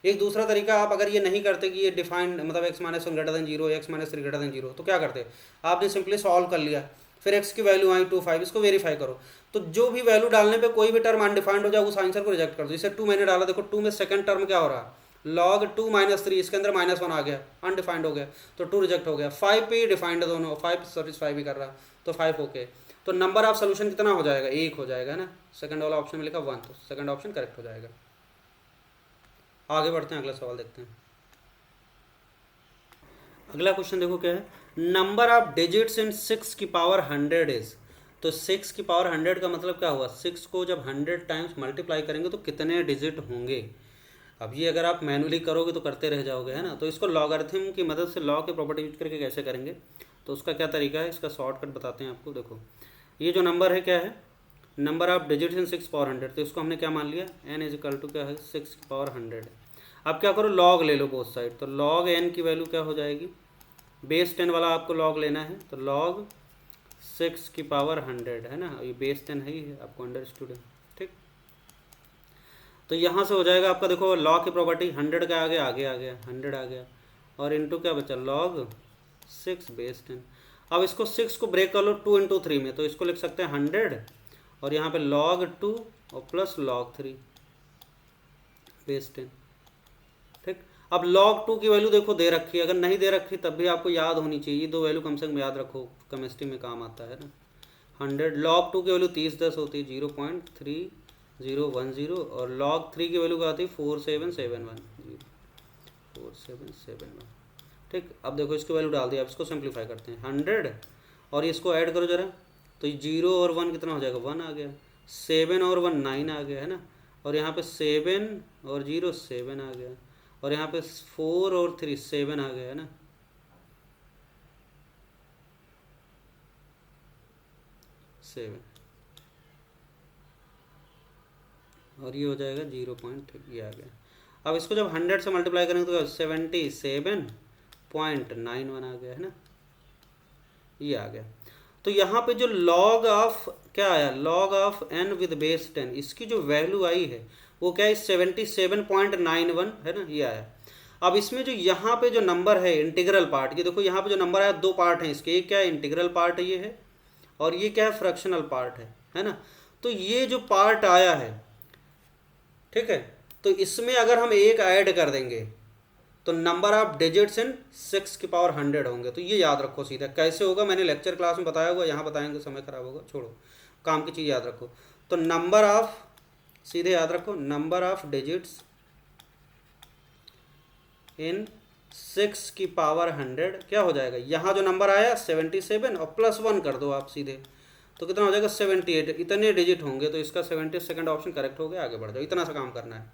एक दूसरा तरीका, आप अगर ये नहीं करते कि ये डिफाइंड मतलब x minus 1 greater then 0, x minus 3 greater than 0, तो क्या करते, आपने सिंपली सॉल्व कर लिया, फिर x की वैल्यू आई 2 5, इसको वेरीफाई करो, तो जो भी वैल्यू डालने पे कोई भी टर्म अनडिफाइंड हो जाए उस आंसर को रिजेक्ट कर दो। जैसे 2 मैंने डाला, देखो 2 में सेकंड टर्म क्या हो रहा, log 2 माइनस 3, इसके अंदर माइनस 1 आ गया, अनडिफाइंड हो गया, तो 2 रिजेक्ट हो गया। 5 पे डिफाइंड है दोनों, 5 सेटिस्फाई भी कर रहा, तो 5 ओके। तो नंबर ऑफ सोल्यूशन कितना हो जाएगा, 1 हो जाएगा ना, सेकंड वाला ऑप्शन में लिखा 1, तो सेकंड ऑप्शन करेक्ट हो जाएगा। आगे बढ़ते हैं, अगला सवाल देखते हैं। अगला क्वेश्चन देखो क्या है, नंबर ऑफ डिजिट्स इन 6 की पावर 100 इज। तो 6 की पावर 100 का मतलब क्या हुआ, 6 को जब 100 टाइम्स मल्टीप्लाई करेंगे तो कितने डिजिट होंगे। अब ये अगर आप मैनुअली करोगे तो करते रह जाओगे, है ना, तो इसको लॉगरिथम की मदद से लॉ की प्रॉपर्टी यूज करके कैसे करेंगे, तो उसका क्या तरीका है, इसका शॉर्टकट बताते हैं आपको। देखो ये जो नंबर है क्या है, number of digits in 6 power 100, तो इसको हमने क्या मान लिया, n इज इक्वल टू क्या है 6 की पावर 100। अब क्या करो, लॉग ले लो बोथ साइड, तो लॉग एन की वैल्यू क्या हो जाएगी, बेस 10 वाला आपको लॉग लेना है, तो लॉग 6 की पावर 100 है ना, ये बेस 10 है ही है, आपको अंडरस्टूड है, ठीक। तो यहाँ से हो जाएगा आपका, देखो लॉग की प्रॉपर्टी 100 का आगे आ गया 100 आ गया, और इंटू क्या बचा, लॉग 6 बेस 10। अब इसको 6 को ब्रेक कर लो 2 इंटू 3 में, तो इसको लिख सकते हैं 100 और यहाँ पे log 2 और प्लस log 3 बेस 10, ठीक। अब log 2 की वैल्यू देखो दे रखी है, अगर नहीं दे रखी तब भी आपको याद होनी चाहिए, दो वैल्यू कम से कम याद रखो, केमिस्ट्री में काम आता है ना। 100 log 2 की वैल्यू 3010 होती है 0.3010, और log 3 की वैल्यू क्या आती है 4771, 4771, ठीक। अब देखो इसकी वैल्यू डाल दी, अब इसको सिंप्लीफाई करते हैं 100 और इसको ऐड करो जरा, तो 0 और 1 कितना हो जाएगा, 1 आ गया, 7 और 1 9 आ गया है ना, और यहाँ पे 7 और 0 7 आ गया, और यहाँ पे 4 और 3 7 आ गया है ना, 7, और ये हो जाएगा 0.3 आ गया। अब इसको जब 100 से मल्टीप्लाई करेंगे तो 77.91 आ गया है ना, ये आ गया। तो यहाँ पे जो log ऑफ क्या आया, log of n with base 10, इसकी जो वैल्यू आई है वो क्या है 77.91 है ना, ये आया। अब इसमें जो यहाँ पे जो नंबर है इंटीग्रल पार्ट, ये देखो यहाँ पे जो नंबर आया, दो पार्ट हैं इसके, एक क्या है इंटीग्रल पार्ट ये है, और ये क्या है फ्रैक्शनल पार्ट है ना। तो ये जो पार्ट आया है, ठीक है, तो इसमें अगर हम एक ऐड कर देंगे तो नंबर ऑफ डिजिट्स इन 6 की पावर 100 होंगे। तो ये याद रखो सीधा, कैसे होगा मैंने लेक्चर क्लास में बताया होगा, यहाँ बताएंगे समय खराब होगा, छोड़ो, काम की चीज़ याद रखो। तो नंबर ऑफ, सीधे याद रखो, नंबर ऑफ डिजिट्स इन 6 की पावर 100 क्या हो जाएगा, यहाँ जो नंबर आया 77 और प्लस 1 कर दो आप सीधे, तो कितना हो जाएगा 78, इतने डिजिट होंगे, तो इसका 72 ऑप्शन करेक्ट हो गया, आगे बढ़ जाओ, इतना सा काम करना है।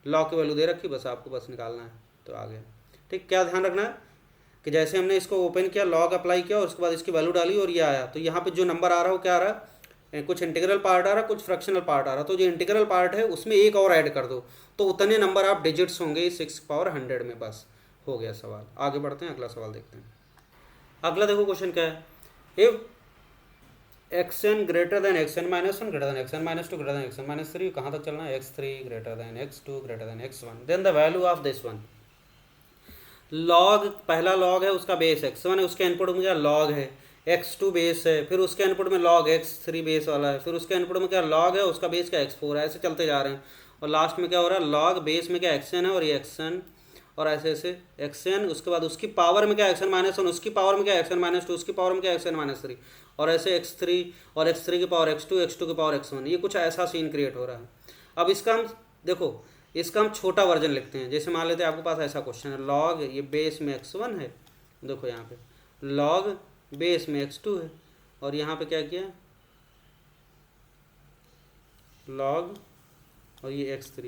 लॉग की वैल्यू दे रखी, बस आपको बस निकालना है, तो आ गया, ठीक। क्या ध्यान रखना है कि जैसे हमने इसको ओपन किया, लॉग अप्लाई किया और उसके बाद इसकी वैल्यू डाली और ये आया, तो यहाँ पे जो नंबर आ रहा है वो क्या आ रहा है, कुछ इंटीग्रल पार्ट आ रहा है, कुछ फ्रैक्शनल पार्ट आ रहा है, तो जो इंटीग्रल पार्ट है उसमें एक और ऐड कर दो, तो उतने नंबर ऑफ डिजिट्स होंगे 6 पावर 100 में, बस हो गया सवाल। आगे बढ़ते हैं, अगला सवाल देखते हैं। अगला देखो क्वेश्चन क्या है, if xn greater than xn minus 1 greater than xn minus 2 greater than xn minus 3, कहाँ तक चलना है, x3 greater than x2 greater than x1, then the value of this one. Log, पहला लॉग है उसका बेस x1 है, उसके input में क्या लॉग है, x2 बेस है, फिर उसके इनपुट में log x3 बेस वाला है, फिर उसके इनपुट में क्या log है, उसका बेस क्या x4 है, ऐसे चलते जा रहे हैं, और लास्ट में क्या हो रहा है, log बेस में क्या xn है और ये xn, और ऐसे ऐसे xn, उसके बाद उसकी पावर में क्या xn माइनस 1, उसकी पावर में क्या xn माइनस 2, उसकी पावर में क्या xn माइनस 3, और ऐसे x3 और x3 की पावर x2, x2 की पावर x1, ये कुछ ऐसा सीन क्रिएट हो रहा है। अब इसका हम देखो, इसका हम छोटा वर्जन लिखते हैं, जैसे मान लेते हैं आपके पास ऐसा क्वेश्चन है, log ये बेस में x1 है, देखो यहाँ पे log बेस में x2 है, और यहाँ पे क्या किया log और ये x3,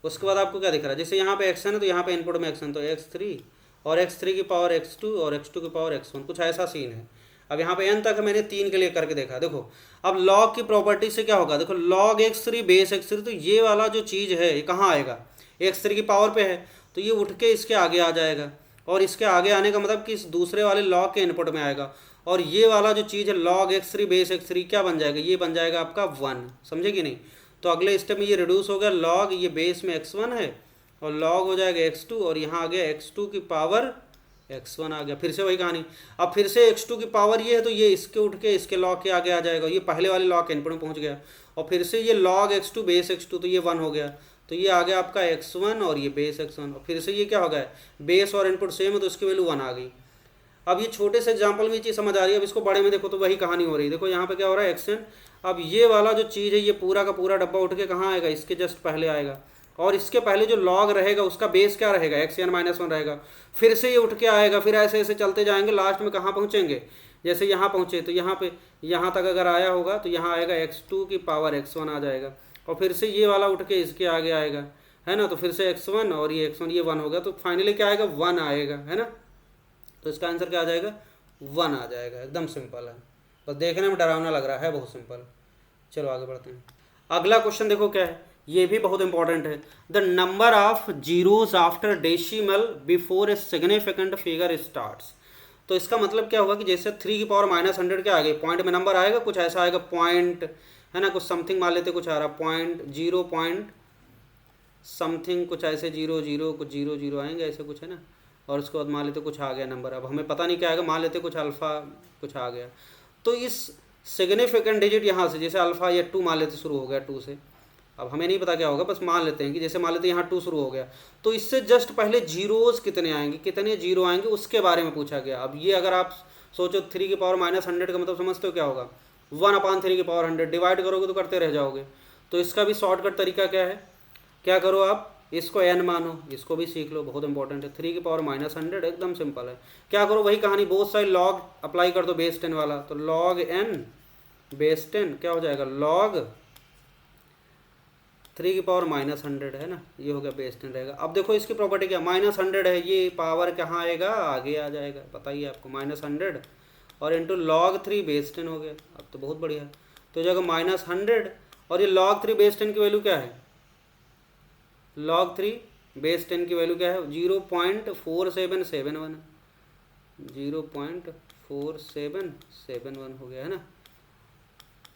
उसके बाद आपको क्या दिख रहा है, जैसे यहाँ पे xn है तो यहाँ पे इनपुट में xn, तो x3 और x3 की पावर x2 और x2 की पावर x1, कुछ ऐसा सीन है। अब यहाँ पे n तक मैंने 3 के लिए करके देखा, देखो अब log की प्रॉपर्टी से क्या होगा, देखो log x3 बेस x3, तो ये वाला जो चीज़ है ये कहाँ आएगा, x3 की पावर पे है, तो ये उठ के इसके आगे आ जाएगा, और इसके आगे आने का मतलब कि इस दूसरे वाले log के इनपुट में आएगा, और ये वाला जो चीज़ है log x3 बेस x3 क्या बन जाएगा, ये बन जाएगा आपका 1, समझे कि नहीं। तो अगले स्टेप में ये रिड्यूस हो गया, log ये बेस में x1 है और log हो जाएगा x2, और यहाँ आ गया x2 की पावर x1 आ गया, फिर से वही कहानी। अब फिर से x2 की पावर ये है तो ये इसके उठ के इसके log के आगे आ जाएगा, ये पहले वाले log के इनपुट में पहुँच गया, और फिर से ये log x2 बेस x2, तो ये 1 हो गया, तो ये आ गया आपका x1 और ये बेस x1, और फिर से ये क्या हो गया, बेस और इनपुट सेम है तो इसकी वैल्यू 1 आ गई। अब ये छोटे से एग्जाम्पल में ये चीज़ समझ आ रही है, अब इसको बड़े में देखो तो वही कहानी हो रही है। देखो यहाँ पे क्या हो रहा है xn, अब ये वाला जो चीज़ है ये पूरा का पूरा डब्बा उठ के कहाँ आएगा, इसके जस्ट पहले आएगा, और इसके पहले जो log रहेगा उसका बेस क्या रहेगा, xn माइनस 1 रहेगा, फिर से ये उठ के आएगा, फिर ऐसे ऐसे चलते जाएंगे, लास्ट में कहाँ पहुँचेंगे, जैसे यहाँ पहुँचे तो यहाँ पे यहाँ तक अगर आया होगा तो यहाँ आएगा x2 की पावर x1 आ जाएगा, और फिर से ये वाला उठ के इसके आगे आएगा, है ना, तो फिर से x1 और ये x1 ये 1 होगा, तो फाइनली क्या आएगा 1 आएगा, है ना। तो इसका आंसर क्या आ जाएगा 1 आ जाएगा, एकदम सिंपल है, बस देखने में डरावना लग रहा है, बहुत सिंपल। चलो आगे बढ़ते हैं। अगला क्वेश्चन देखो क्या है, ये भी बहुत इंपॉर्टेंट है। The number of zeros after decimal before a significant figure starts. तो इसका मतलब क्या होगा कि जैसे 3 की पावर -100 के आगे पॉइंट में नंबर आएगा, कुछ ऐसा आएगा पॉइंट, है ना, कुछ समथिंग मान लेते, कुछ आ रहा पॉइंट 0 पॉइंट समथिंग, कुछ ऐसे 00 कुछ 00 आएंगे, ऐसे कुछ है ना, और उसके बाद मान लेते कुछ आ गया नंबर, अब हमें पता नहीं क्या आएगा, मान लेते कुछ अल्फ़ा कुछ आ गया। तो इस सिग्निफिकेंट डिजिट यहाँ से जैसे अल्फ़ा या 2 मान लेते शुरू हो गया 2 से, अब हमें नहीं पता क्या होगा, बस मान लेते हैं कि जैसे मान लेते हैं यहाँ 2 शुरू हो गया, तो इससे जस्ट पहले जीरोज़ कितने आएंगे, कितने जीरो आएंगे, उसके बारे में पूछा गया। अब ये अगर आप सोचो 3 की पावर -100 का मतलब समझते हो क्या होगा, 1/3 की पावर 100 डिवाइड करोगे तो करते रह जाओगे। तो इसका भी शॉर्टकट तरीका क्या है, क्या करो आप, इसको n मानो, इसको भी सीख लो, बहुत इंपॉर्टेंट है। 3 की पावर -100 एकदम सिंपल है, क्या करो वही कहानी, बोथ साइड लॉग अप्लाई कर दो बेस 10 वाला, तो log n बेस 10 क्या हो जाएगा, log 3 की पावर -100 है ना, ये हो गया बेस 10 रहेगा। अब देखो इसकी प्रॉपर्टी क्या, -100 है, ये पावर कहाँ आएगा, आगे आ जाएगा, बताइए आपको, -100 और इंटू log 3 बेस 10 हो गया। अब तो बहुत बढ़िया, तो जगह -100 और ये log 3 बेस 10 की वैल्यू क्या है, log 3 बेस 10 की वैल्यू क्या है, 0.4771, 0.4771 हो गया है ना।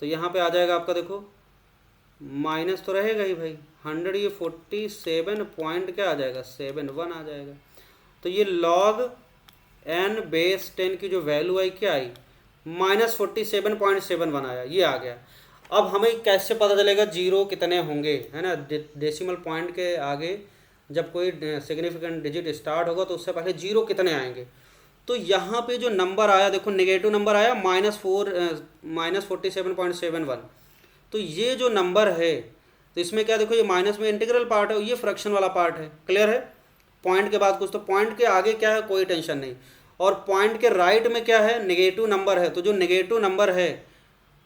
तो यहाँ पे आ जाएगा आपका, देखो माइनस तो रहेगा ही भाई, 100 ये 47 पॉइंट क्या आ जाएगा, 71 आ जाएगा। तो ये log n बेस 10 की जो वैल्यू आई क्या आई, -47.71 आया, ये आ गया। अब हमें कैसे पता चलेगा जीरो कितने होंगे, है ना, डेसिमल पॉइंट के आगे जब कोई सिग्निफिकेंट डिजिट स्टार्ट होगा तो उससे पहले जीरो कितने आएंगे। तो यहाँ पे जो नंबर आया देखो, नेगेटिव नंबर आया -47.71, तो ये जो नंबर है, तो इसमें क्या देखो, ये माइनस में इंटीग्रल पार्ट है, ये फ्रैक्शन वाला पार्ट है, क्लियर है। पॉइंट के बाद कुछ, तो पॉइंट के आगे क्या है, कोई टेंशन नहीं, और पॉइंट के राइट में क्या है, नेगेटिव नंबर है, तो जो नेगेटिव नंबर है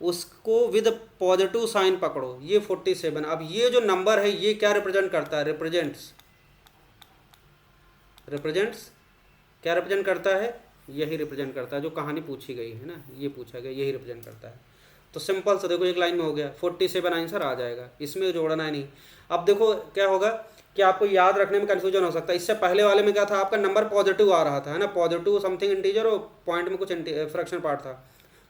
उसको विद पॉजिटिव साइन पकड़ो, ये 47। अब ये जो नंबर है ये क्या रिप्रेजेंट करता है, रिप्रेजेंट्स क्या रिप्रेजेंट करता है, यही रिप्रेजेंट करता है जो कहानी पूछी गई है ना, ये पूछा गया, यही रिप्रेजेंट करता है। तो सिंपल से देखो एक लाइन में हो गया, 47 आंसर आ जाएगा, इसमें जोड़ना है नहीं। अब देखो क्या होगा कि आपको याद रखने में कन्फ्यूजन हो सकता है, इससे पहले वाले में क्या था, आपका नंबर पॉजिटिव आ रहा था, है ना, पॉजिटिव समथिंग इंटीजर और पॉइंट में कुछ फ्रैक्शन पार्ट था,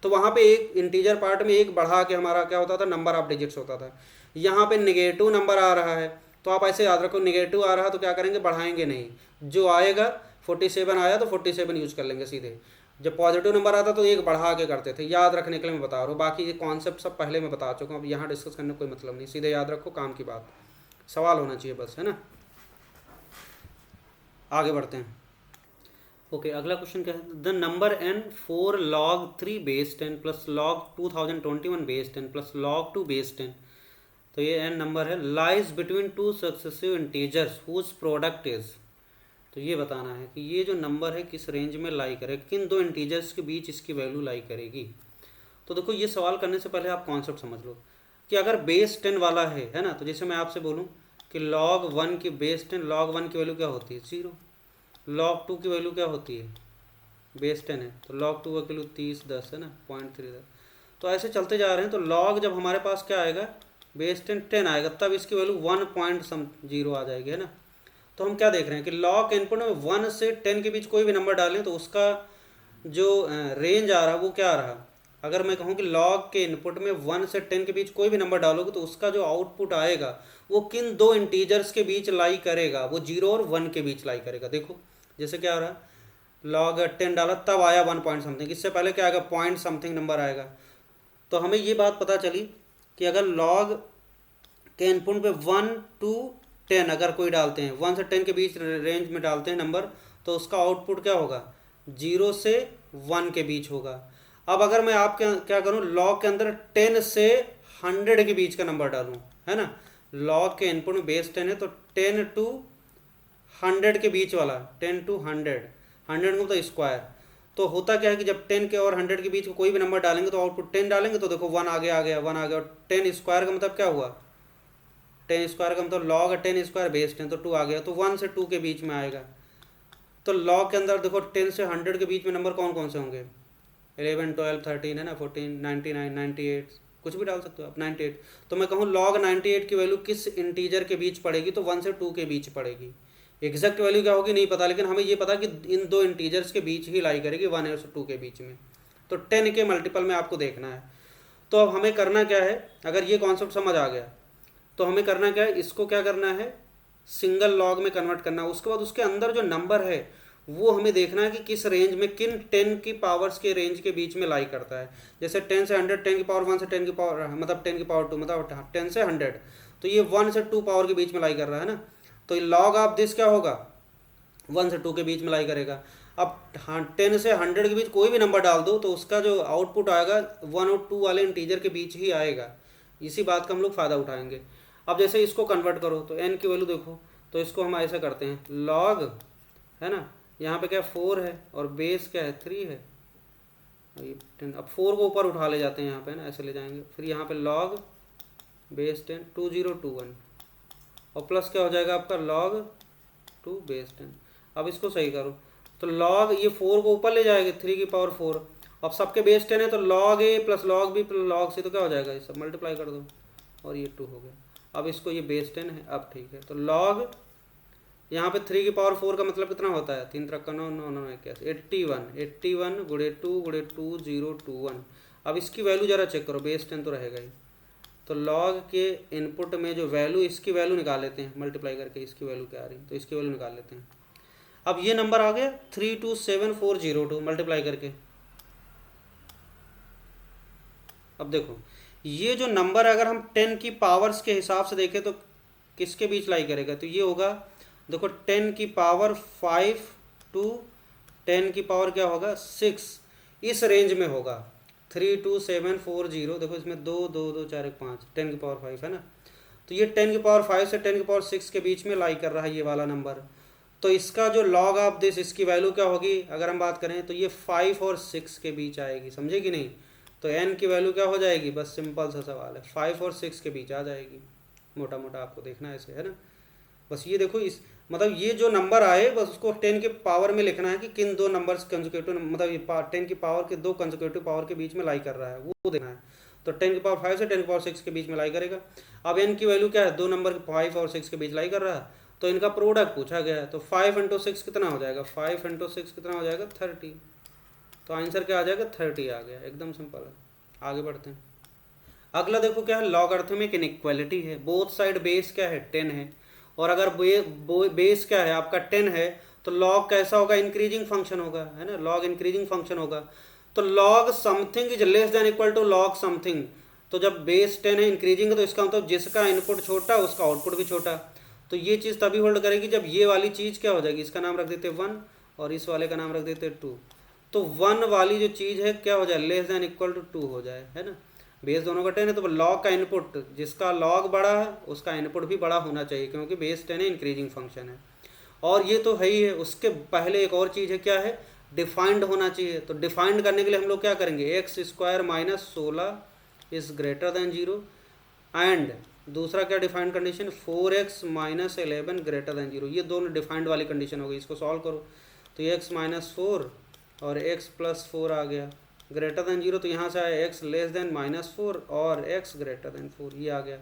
तो वहाँ पे एक इंटीजर पार्ट में एक बढ़ा के हमारा क्या होता था, नंबर ऑफ डिजिट्स होता था। यहाँ पे नेगेटिव नंबर आ रहा है, तो आप ऐसे याद रखो, नेगेटिव आ रहा है तो क्या करेंगे, बढ़ाएंगे नहीं, जो आएगा 47 आया तो 47 यूज कर लेंगे सीधे। जब पॉजिटिव नंबर आता तो एक बढ़ा के करते थे, याद रखने के लिए मैं बता रहा हूँ, बाकी ये कॉन्सेप्ट सब पहले मैं बता चुका हूँ, अब यहाँ डिस्कस करने कोई मतलब नहीं, सीधे याद रखो, काम की बात, सवाल होना चाहिए बस, है ना। आगे बढ़ते हैं। ओके, अगला क्वेश्चन क्या है, the number n for log 3 base 10 plus log 2021 base 10 plus log 2 base 10, तो ये n नंबर है, lies between two successive integers whose product is. तो ये बताना है कि ये जो नंबर है किस रेंज में लाई करेगा, किन दो इंटीजर्स के बीच इसकी वैल्यू लाई करेगी। तो देखो ये सवाल करने से पहले आप कॉन्सेप्ट समझ लो कि अगर बेस 10 वाला है ना, तो जैसे मैं आपसे बोलूँ कि log 1 की बेस 10, log 1 की वैल्यू क्या होती है, 0, log 2 की वैल्यू क्या होती है, बेस 10 है, तो log 2 की वैल्यू 30 10 है ना, 0.3। तो ऐसे चलते जा रहे हैं, तो log जब हमारे पास क्या आएगा, बेस 10 आएगा, तब इसकी वैल्यू 1.0 आ जाएगी, है ना। तो हम क्या देख रहे हैं कि log के इनपुट में 1 से 10 के बीच कोई भी नंबर डालें तो उसका जो रेंज आ रहा है वो क्या आ रहा, अगर मैं कहूँ कि log के इनपुट में 1 से 10 के बीच कोई भी नंबर डालोगे तो उसका जो आउटपुट आएगा वो किन दो इंटीजर्स के बीच लाई करेगा, वो 0 और 1 के बीच लाई करेगा। देखो जैसे क्या हो रहा है, log 10 डाला तब आया 1 पॉइंट समथिंग, इससे पहले क्या आएगा, पॉइंट समथिंग नंबर आएगा। तो हमें ये बात पता चली कि अगर log के इनपुट पे 1 to 10 अगर कोई डालते हैं, 1 से 10 के बीच रेंज में डालते हैं नंबर, तो उसका आउटपुट क्या होगा, 0 से 1 के बीच होगा। अब अगर मैं आप क्या करूं, log के अंदर 10 से 100 के बीच का नंबर डालूं, है ना, log के इनपुट में बेस 10 है तो 10 to 100 के बीच वाला, 10 to 100 का मतलब स्क्वायर, तो होता क्या है कि जब 10 के और 100 के बीच कोई भी नंबर डालेंगे तो आउटपुट 10 डालेंगे तो देखो 1 आगे आ गया, 1 आ गया, और 10 स्क्वायर का मतलब क्या हुआ, 10 स्क्वायर का मतलब log 10 स्क्वायर बेस 10, तो 2 आ गया, तो 1 से 2 के बीच में आएगा। तो log के अंदर देखो 10 से 100 के बीच में नंबर कौन कौन से होंगे, 11 12 13 है ना, 14 99 98 कुछ भी डाल सकते हो आप 98। तो मैं कहूँ log 98 की वैल्यू किस इंटीजर के बीच पड़ेगी, तो 1 से 2 के बीच पड़ेगी। एग्जैक्ट वैल्यू क्या होगी नहीं पता, लेकिन हमें ये पता कि इन दो इंटीजर्स के बीच ही लाई करेगी, 1 और 2 के बीच में। तो 10 के मल्टीपल में आपको देखना है। तो अब हमें करना क्या है, अगर ये कॉन्सेप्ट समझ आ गया तो हमें करना क्या है, इसको क्या करना है, सिंगल लॉग में कन्वर्ट करना है। उसके बाद उसके अंदर जो नंबर है वो हमें देखना है कि किस रेंज में, किन 10 की पावर्स के रेंज के बीच में लाई करता है। जैसे 10 से 100, 10 की पावर 1 से 10 की पावर मतलब 10 की पावर 2 मतलब 10 से 100, तो ये 1 से 2 पावर के बीच में लाई कर रहा है ना। तो लॉग ऑफ दिस क्या होगा, 1 से 2 के बीच में लाई करेगा। अब हाँ 10 से 100 के बीच कोई भी नंबर डाल दो तो उसका जो आउटपुट आएगा 1 और 2 वाले इंटीजर के बीच ही आएगा। इसी बात का हम लोग फ़ायदा उठाएंगे। अब जैसे इसको कन्वर्ट करो तो n की वैल्यू देखो, तो इसको हम ऐसा करते हैं, लॉग है ना, यहाँ पे क्या 4 है और बेस क्या है 3 है, और ये 10। अब 4 को ऊपर उठा ले जाते हैं यहाँ पे ना, ऐसे ले जाएंगे, फिर यहाँ पे लॉग बेस 10 2021 और प्लस क्या हो जाएगा आपका लॉग 2 बेस 10। अब इसको सही करो तो लॉग ये 4 को ऊपर ले जाएंगे 3 की पावर 4, अब सबके बेस 10 है तो log A plus log B plus log C, तो क्या हो जाएगा, ये सब मल्टीप्लाई कर दो और ये 2 हो गया। अब इसको ये बेस 10 है, अब ठीक है। तो लॉग यहाँ पे 3 की पावर 4 का मतलब कितना होता है, 3 3 9 9 9 81 81 गुड़े 2 गुड़े 2021। अब इसकी वैल्यू जरा चेक करो, बेस 10 तो रहेगा ही। तो लॉग के इनपुट में जो वैल्यू, इसकी वैल्यू निकाल लेते हैं मल्टीप्लाई करके, इसकी वैल्यू क्या आ रही है तो इसकी वैल्यू निकाल लेते हैं। अब ये नंबर आ गया 327402 मल्टीप्लाई करके। अब देखो ये जो नंबर अगर हम 10 की पावर्स के हिसाब से देखें तो किसके बीच लाई करेगा, तो ये होगा देखो 10 की पावर 5 टू 10 की पावर क्या होगा 6, इस रेंज में होगा 32740। देखो इसमें 2 2 2 4 1 5, 10 की पावर 5 है ना, तो ये 10 की पावर 5 से 10 की पावर 6 के बीच में लाई कर रहा है ये वाला नंबर। तो इसका जो लॉग ऑफ दिस, इसकी वैल्यू क्या होगी अगर हम बात करें तो ये 5 और 6 के बीच आएगी, समझे कि नहीं। तो n की वैल्यू क्या हो जाएगी, बस सिंपल सा सवाल है, 5 और 6 के बीच आ जाएगी, मोटा मोटा आपको देखना है ऐसे, है ना। बस ये देखो इस मतलब ये जो नंबर आए बस उसको 10 के पावर में लिखना है कि किन दो नंबर्स कंसेक्यूटिव, मतलब ये 10 की पावर के दो कंसेक्यूटिव पावर के बीच में लाई कर रहा है वो देखना है। तो 10 की पावर 5 से 10 की पावर 6 के बीच में लाई करेगा। अब n की वैल्यू क्या है, दो नंबर 5 और 6 के बीच लाई कर रहा है, तो इनका प्रोडक्ट पूछा गया है। तो 5 इंटू 6 कितना हो जाएगा, 5 इंटू 6 कितना हो जाएगा 30। तो आंसर क्या आ जाएगा 30 आ गया, एकदम सिंपल है। आगे बढ़ते हैं। अगला देखो क्या है, लॉगरिथमिक इनइक्वालिटी है, बोथ साइड बेस क्या है 10 है, और अगर बेस क्या है आपका 10 है तो लॉग कैसा होगा, इंक्रीजिंग फंक्शन होगा, है ना, लॉग इंक्रीजिंग फंक्शन होगा। तो log something is less than equal to log something, तो जब बेस 10 है इंक्रीजिंग है तो इसका मतलब जिसका इनपुट छोटा उसका आउटपुट भी छोटा। तो ये चीज़ तभी होल्ड करेगी जब ये वाली चीज़ क्या हो जाएगी, इसका नाम रख देते 1 और इस वाले का नाम रख देते 2। तो 1 वाली जो चीज़ है क्या हो जाए, लेस देन इक्वल टू 2 हो जाए, है ना। बेस दोनों का 10 है तो लॉग का इनपुट, जिसका लॉग बड़ा है उसका इनपुट भी बड़ा होना चाहिए, क्योंकि बेस 10 है इंक्रीजिंग फंक्शन है। और ये तो है ही है, उसके पहले एक और चीज़ है, क्या है, डिफाइंड होना चाहिए। तो डिफाइंड करने के लिए हम लोग क्या करेंगे, x square minus 16 is greater then 0, and दूसरा क्या defined condition 4x minus 11 greater than 0। ये दोनों डिफाइंड वाली कंडीशन हो गई। इसको सॉल्व करो तो x माइनस 4 और x प्लस 4 आ गया ग्रेटर देन 0, तो यहाँ से आया x लेस देन माइनस 4 और x ग्रेटर देन 4, ये आ गया।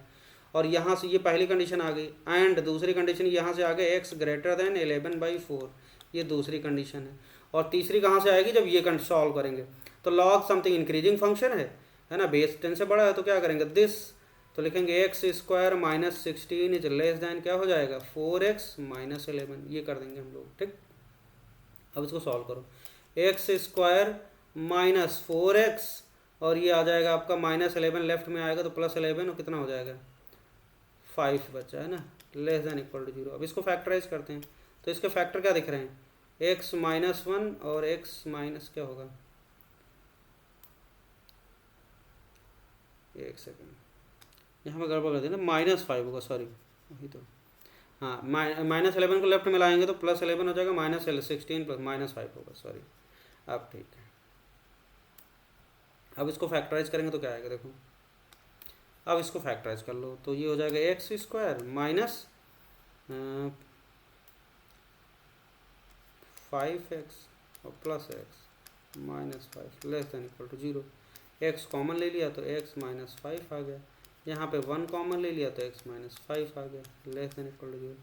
और यहाँ से ये पहली कंडीशन आ गई, एंड दूसरी कंडीशन यहाँ से आ गया x ग्रेटर देन 11/4, ये दूसरी कंडीशन है। और तीसरी कहाँ से आएगी, जब ये सॉल्व करेंगे। तो लॉग समथिंग इंक्रीजिंग फंक्शन है ना, बेस 10 से बड़ा है, तो क्या करेंगे दिस, तो लिखेंगे x square minus 16 is less then क्या हो जाएगा 4x माइनस 11, ये कर देंगे हम लोग, ठीक। अब इसको सॉल्व करो, एक्स स्क्वायर माइनस 4x और ये आ जाएगा आपका माइनस 11, लेफ्ट में आएगा तो प्लस 11 और कितना हो जाएगा 5 बचा, है ना, लेस देन इक्वल टू 0। अब इसको फैक्टराइज करते हैं तो इसके फैक्टर क्या दिख रहे हैं, x माइनस 1 और x माइनस क्या होगा, एक सेकेंड यहाँ पर गड़बड़ कर देना, -5 होगा, सॉरी वही तो, हाँ माइनस 11 को लेफ्ट में लाएंगे तो प्लस 11 हो जाएगा, माइनस 16 प्लस -5 होगा, सॉरी। अब ठीक है, अब इसको फैक्टराइज करेंगे तो क्या आएगा देखो, अब इसको फैक्टराइज कर लो तो ये हो जाएगा एक्स स्क्वायर माइनस 5x और plus x minus 5 less than equal to 0। X common ले लिया तो एक्स माइनस 5 आ गया, यहाँ पे 1 कॉमन ले लिया तो एक्स माइनस 5 आ गया, लेस देन इक्वल टू 0।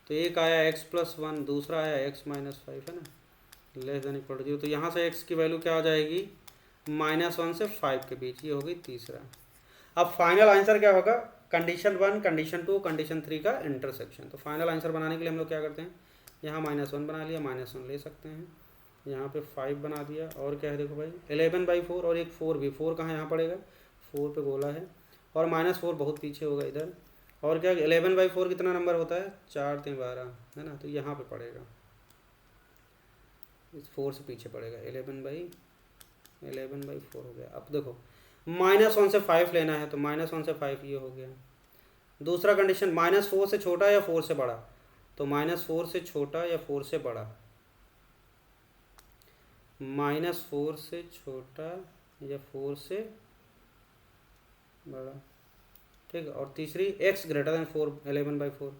तो एक आया एक्स प्लस 1, दूसरा आया एक्स माइनस 5, है ना, लेस देन इक्वल टू 0। तो यहाँ से एक्स की वैल्यू क्या आ जाएगी, -1 से 5 के बीच, ये हो गई तीसरा। अब फाइनल आंसर क्या होगा, कंडीशन 1, कंडीशन 2, कंडीशन 3 का इंटरसेक्शन। तो फाइनल आंसर बनाने के लिए हम लोग क्या करते हैं, यहाँ -1 बना लिया, -1 ले सकते हैं, यहाँ पे 5 बना दिया, और क्या है देखो भाई 11/4, और एक 4 भी, 4 कहाँ यहाँ पड़ेगा, 4 पे गोला है, और -4 बहुत पीछे होगा इधर, और क्या 11/4 कितना नंबर होता है, 4 3 12, है ना, तो यहाँ पे पड़ेगा, इस 4 से पीछे पड़ेगा, 11/4 हो गया। अब देखो -1 से 5 लेना है, तो -1 से 5 ये हो गया। दूसरा कंडीशन, -4 से छोटा या 4 से बड़ा, तो -4 से छोटा या 4 से बड़ा, -4 से छोटा या 4 से बड़ा, ठीक है। और तीसरी x ग्रेटर देन 4, 11/4,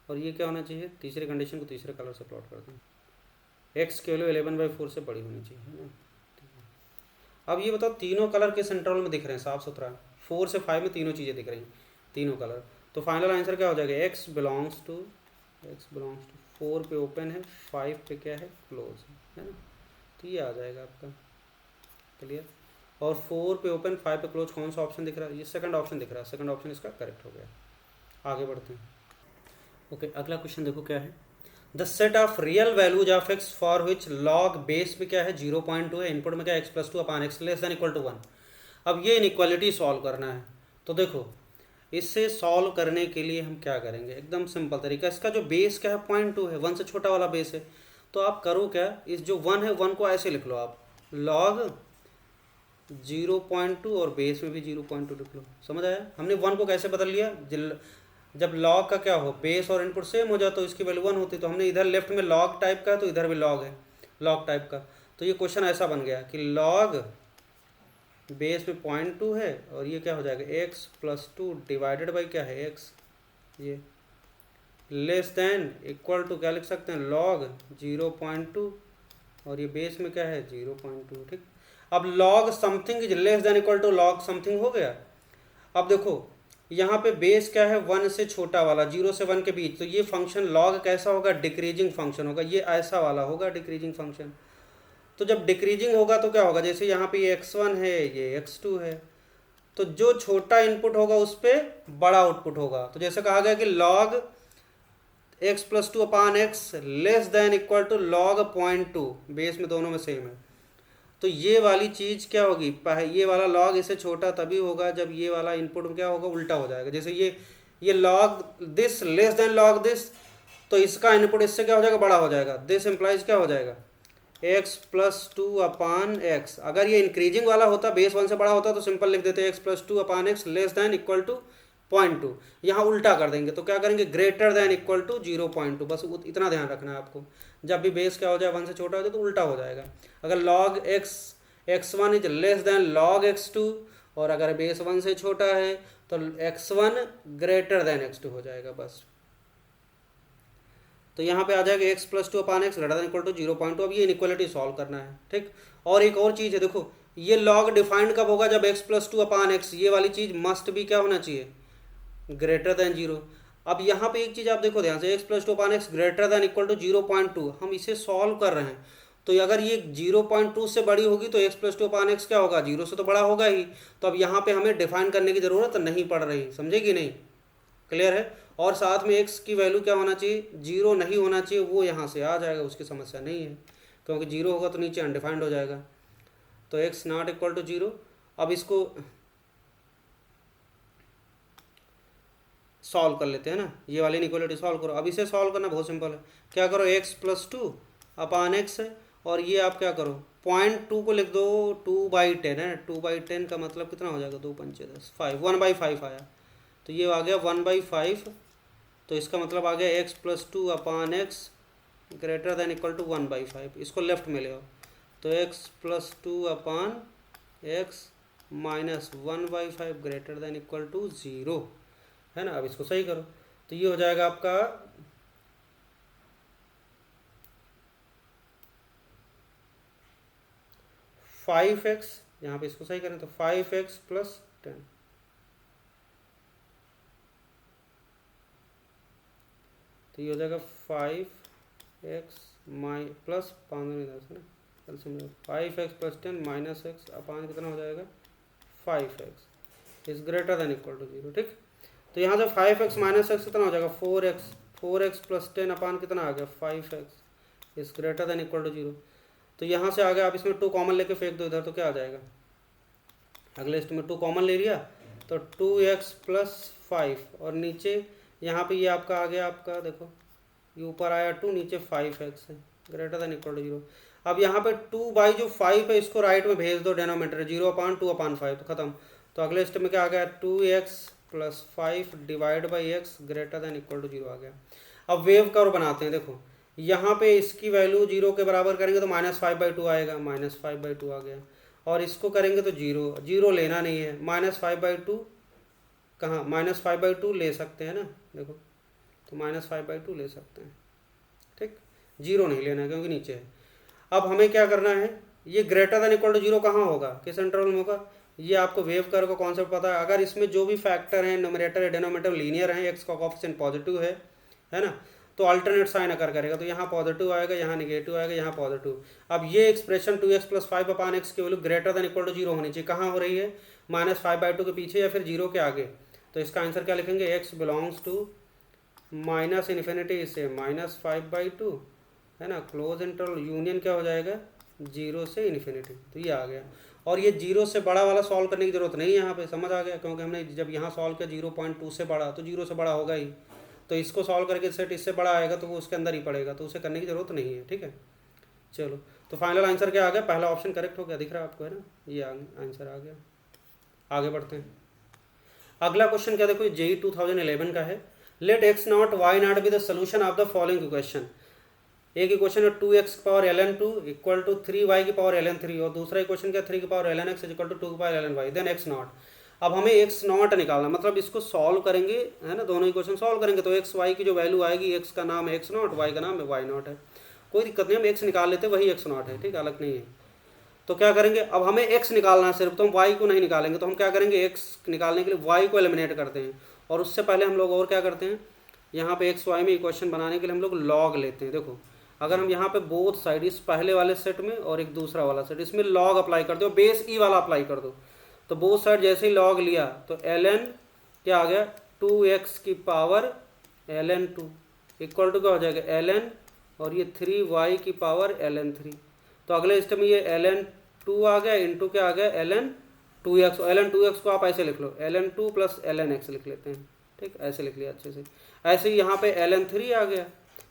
और ये क्या होना चाहिए, तीसरी कंडीशन को तीसरे कलर से प्लॉट करते हैं, x की वैल्यू 11/4 से बड़ी होनी चाहिए, है ना। अब ये बताओ तीनों कलर किस इंटरवल में दिख रहे हैं, साफ सुथरा, 4 से 5 में तीनों चीज़ें दिख रही हैं, तीनों कलर। तो फाइनल आंसर क्या हो जाएगा, x बिलोंग्स टू 4 पे ओपन है, 5 पे क्या है, क्लोज है ना, तो ये आ जाएगा आपका, क्लियर। और 4 पे ओपन 5 पे क्लोज कौन सा ऑप्शन दिख रहा है, ये सेकंड ऑप्शन दिख रहा है, सेकंड ऑप्शन इसका करेक्ट हो गया। आगे बढ़ते हैं। ओके, अगला क्वेश्चन देखो क्या है, the set of real values of x for which log base में क्या है 0.2 है, इनपुट में क्या x + 2 upon x less than equal to 1। अब ये इनइक्वालिटी सॉल्व करना है, तो देखो इससे सॉल्व करने के लिए हम क्या करेंगे, एकदम सिंपल तरीका, इसका जो बेस क्या है 0.2 है, 1 से छोटा वाला बेस है, तो आप करो क्या, इस जो 1 है 1 को ऐसे लिख लो आप, लॉग 0.2 और बेस में भी 0.2 लिख लो, समझ आया। हमने 1 को कैसे बदल लिया, जब लॉग का क्या हो, बेस और इनपुट सेम हो जाए तो इसकी वैल्यू 1 होती, तो हमने इधर लेफ्ट में लॉग टाइप का है तो इधर भी लॉग है, लॉग टाइप का, तो ये क्वेश्चन ऐसा बन गया कि लॉग बेस में 0.2 है, और ये क्या हो जाएगा x + 2 डिवाइडेड बाई क्या है x, ये लेस देन इक्वल टू क्या लिख सकते हैं, लॉग 0.2, और ये बेस में क्या है 0.2, ठीक। अब log something is less than equal to log something हो गया। अब देखो यहाँ पे बेस क्या है 1 से छोटा वाला, 0 से 1 के बीच, तो ये फंक्शन लॉग कैसा होगा, डिक्रीजिंग फंक्शन होगा, ये ऐसा वाला होगा डिक्रीजिंग फंक्शन। तो जब डिक्रीजिंग होगा तो क्या होगा, जैसे यहाँ पे ये x1 है, ये x2 है, तो जो छोटा इनपुट होगा उस पर बड़ा आउटपुट होगा। तो जैसे कहा गया कि log x + 2 upon x less than equal to log 0.2, base में दोनों में सेम है, तो ये वाली चीज़ क्या होगी, ये वाला लॉग इससे छोटा तभी होगा जब ये वाला इनपुट क्या होगा, उल्टा हो जाएगा। जैसे ये log this less than log this, तो इसका इनपुट इससे क्या हो जाएगा, बड़ा हो जाएगा, दिस इम्प्लाइज क्या हो जाएगा, x + 2 अपान एक्स। अगर ये इंक्रीजिंग वाला होता, बेस 1 से बड़ा होता, तो सिंपल लिख देते x + 2 upon x less than equal to 0.2, यहाँ उल्टा कर देंगे, तो क्या करेंगे, ग्रेटर देन इक्वल टू 0.2, बस इतना ध्यान रखना है आपको, जब भी बेस क्या हो जाए 1 से छोटा हो जाए तो उल्टा हो जाएगा। अगर log x1 is less than log x2, और अगर बेस 1 से छोटा है तो x1 ग्रेटर देन x2 हो जाएगा, बस। तो यहाँ पे आ जाएगा x + 2 upon x greater than equal to 0.2। अब ये इनइक्वालिटी सॉल्व करना है, ठीक। और एक और चीज़ है, देखो ये लॉग डिफाइंड कब होगा, जब x + 2 अपान एक्स, ये वाली चीज़ मस्ट भी क्या होना चाहिए, ग्रेटर देन 0। अब यहाँ पे एक चीज़ आप देखो ध्यान से, x + 2 upon x greater than equal to 0.2, हम इसे सॉल्व कर रहे हैं, तो अगर ये 0.2 से बड़ी होगी तो x + 2 अपान एक्स क्या होगा, 0 से तो बड़ा होगा ही, तो अब यहाँ पे हमें डिफाइन करने की ज़रूरत नहीं पड़ रही, समझे कि नहीं, क्लियर है। और साथ में x की वैल्यू क्या होना चाहिए, 0 नहीं होना चाहिए, वो यहाँ से आ जाएगा, उसकी समस्या नहीं है, क्योंकि 0 होगा तो नीचे अनडिफाइंड हो जाएगा, तो x ≠ इक्वल टू 0। अब इसको सॉल्व कर लेते हैं ना, ये वाली इनइक्वालिटी सॉल्व करो। अब इसे सॉल्व करना बहुत सिंपल है, क्या करो, x + 2 अपान एक्स है, और ये आप क्या करो 0.2 को लिख दो 2/10 है, 2/10 का मतलब कितना हो जाएगा, 2 पंचे 10, 5, 1/5 आया, तो ये आ गया 1/5, तो इसका मतलब आ गया x + 2 upon x greater than equal to 1/5, इसको लेफ्ट में ले आओ, तो x + 2 upon x minus 1/5 greater than equal to 0, है ना। अब इसको सही करो, तो ये हो जाएगा आपका 5x यहाँ पे इसको सही करें तो 5x प्लस 10, तो ये हो जाएगा 5x प्लस 5 है ना, 5x प्लस 10 माइनस एक्स अपान कितना हो जाएगा 5x is greater than equal to 0। ठीक, तो यहाँ से 5x माइनस एक्स कितना हो जाएगा 4x प्लस 10 अपान कितना आ गया 5x is greater than equal to 0। तो यहाँ से आगे आप इसमें 2 कॉमन लेके फेंक दो इधर, तो क्या आ जाएगा, अगले स्टेप में 2 कॉमन ले लिया तो 2x प्लस 5 और नीचे यहाँ पे ये आपका आ गया, आपका देखो ये ऊपर आया 2, नीचे 5x है ग्रेटर देन इक्वल टू 0। अब यहाँ पे 2 बाई जो 5 है इसको राइट में भेज दो, डिनोमिनेटर 0/2/5 तो खत्म। तो अगले स्टेप में क्या आ गया 2x plus 5 divide by x greater than equal to 0 आ गया। अब वेव कर्व बनाते हैं, देखो यहाँ पे इसकी वैल्यू 0 के बराबर करेंगे तो -5/2 आएगा, -5/2 आ गया, और इसको करेंगे तो 0 लेना नहीं है, -5/2 कहाँ, -5/2 ले सकते हैं ना, देखो तो -5/2 ले सकते हैं। ठीक, 0 नहीं लेना है क्योंकि नीचे है। अब हमें क्या करना है, ये ग्रेटर देन इक्वल टू 0 कहाँ होगा, किस इंटरवल में होगा, ये आपको वेव कर्व का कॉन्सेप्ट पता है। अगर इसमें जो भी फैक्टर हैं न्यूमरेटर या डिनोमिनेटर लीनियर है, एक्स का कोएफिशिएंट पॉजिटिव है ना, तो अल्टरनेट साइन अकर करेगा, तो यहाँ पॉजिटिव आएगा, यहाँ नेगेटिव आएगा, यहाँ पॉजिटिव। अब ये एक्सप्रेशन 2x प्लस 5/x की value greater than equal to 0 होनी चाहिए, कहाँ हो रही है -5/2 के पीछे या फिर 0 के आगे। तो इसका आंसर क्या लिखेंगे, x बिलोंग्स टू -∞ से -5/2 है ना, क्लोज इंटरवल यूनियन क्या हो जाएगा 0 से इन्फिनिटी। तो ये आ गया, और ये 0 से बड़ा वाला सॉल्व करने की जरूरत नहीं है यहाँ पे, समझ आ गया, क्योंकि हमने जब यहाँ सॉल्व किया 0.2 से बड़ा तो 0 से बड़ा होगा ही, तो इसको सॉल्व करके सेट इससे बड़ा आएगा तो वो उसके अंदर ही पड़ेगा, तो उसे करने की जरूरत नहीं है। ठीक है, चलो तो फाइनल आंसर क्या आ गया, पहला ऑप्शन करेक्ट हो गया, दिख रहा है आपको है ना, ये आंसर आ गया। आगे बढ़ते हैं, अगला क्वेश्चन क्या देखो, जेई 2011 का है। Let x not y not be the solution of the following question. एक ही क्वेश्चन है 2x की power ln2 equal to 3y की पावर ln3, और दूसरा क्वेश्चन क्या 3 की पावर lnx इक्वल टू 2 की power lny, then x not. अब हमें x नॉट निकालना, मतलब इसको सॉल्व करेंगे है ना, दोनों इक्वेशन सॉल्व करेंगे तो x y की जो वैल्यू आएगी, x का नाम है x नॉट, y का नाम है y नॉट है, कोई दिक्कत नहीं, हम x निकाल लेते वही x नॉट है, ठीक है, अलग नहीं है। तो क्या करेंगे, अब हमें x निकालना है सिर्फ, तो हम y को नहीं निकालेंगे, तो हम क्या करेंगे x निकालने के लिए y को एलिमिनेट करते हैं, और उससे पहले हम लोग और क्या करते हैं, यहाँ पे x y में इक्वेशन बनाने के लिए हम लोग लॉग लेते हैं। देखो अगर हम यहाँ पे बोथ साइड, इस पहले वाले सेट में और एक दूसरा वाला सेट, इसमें लॉग अप्लाई कर दो, बेस ई वाला अप्लाई कर दो, तो बोथ साइड जैसे ही लॉग लिया तो ln क्या आ गया 2x की पावर ln2 इक्वल टू क्या हो जाएगा ln, और ये 3y की पावर ln3। तो अगले स्टेप में ये ln2 आ गया, इंटू क्या आ गया ln2x, ln2x को आप ऐसे लिख लो ln2 प्लस lnx लिख लेते हैं, ठीक, ऐसे लिख लिया अच्छे से। ऐसे ही यहाँ पे ln3 आ गया,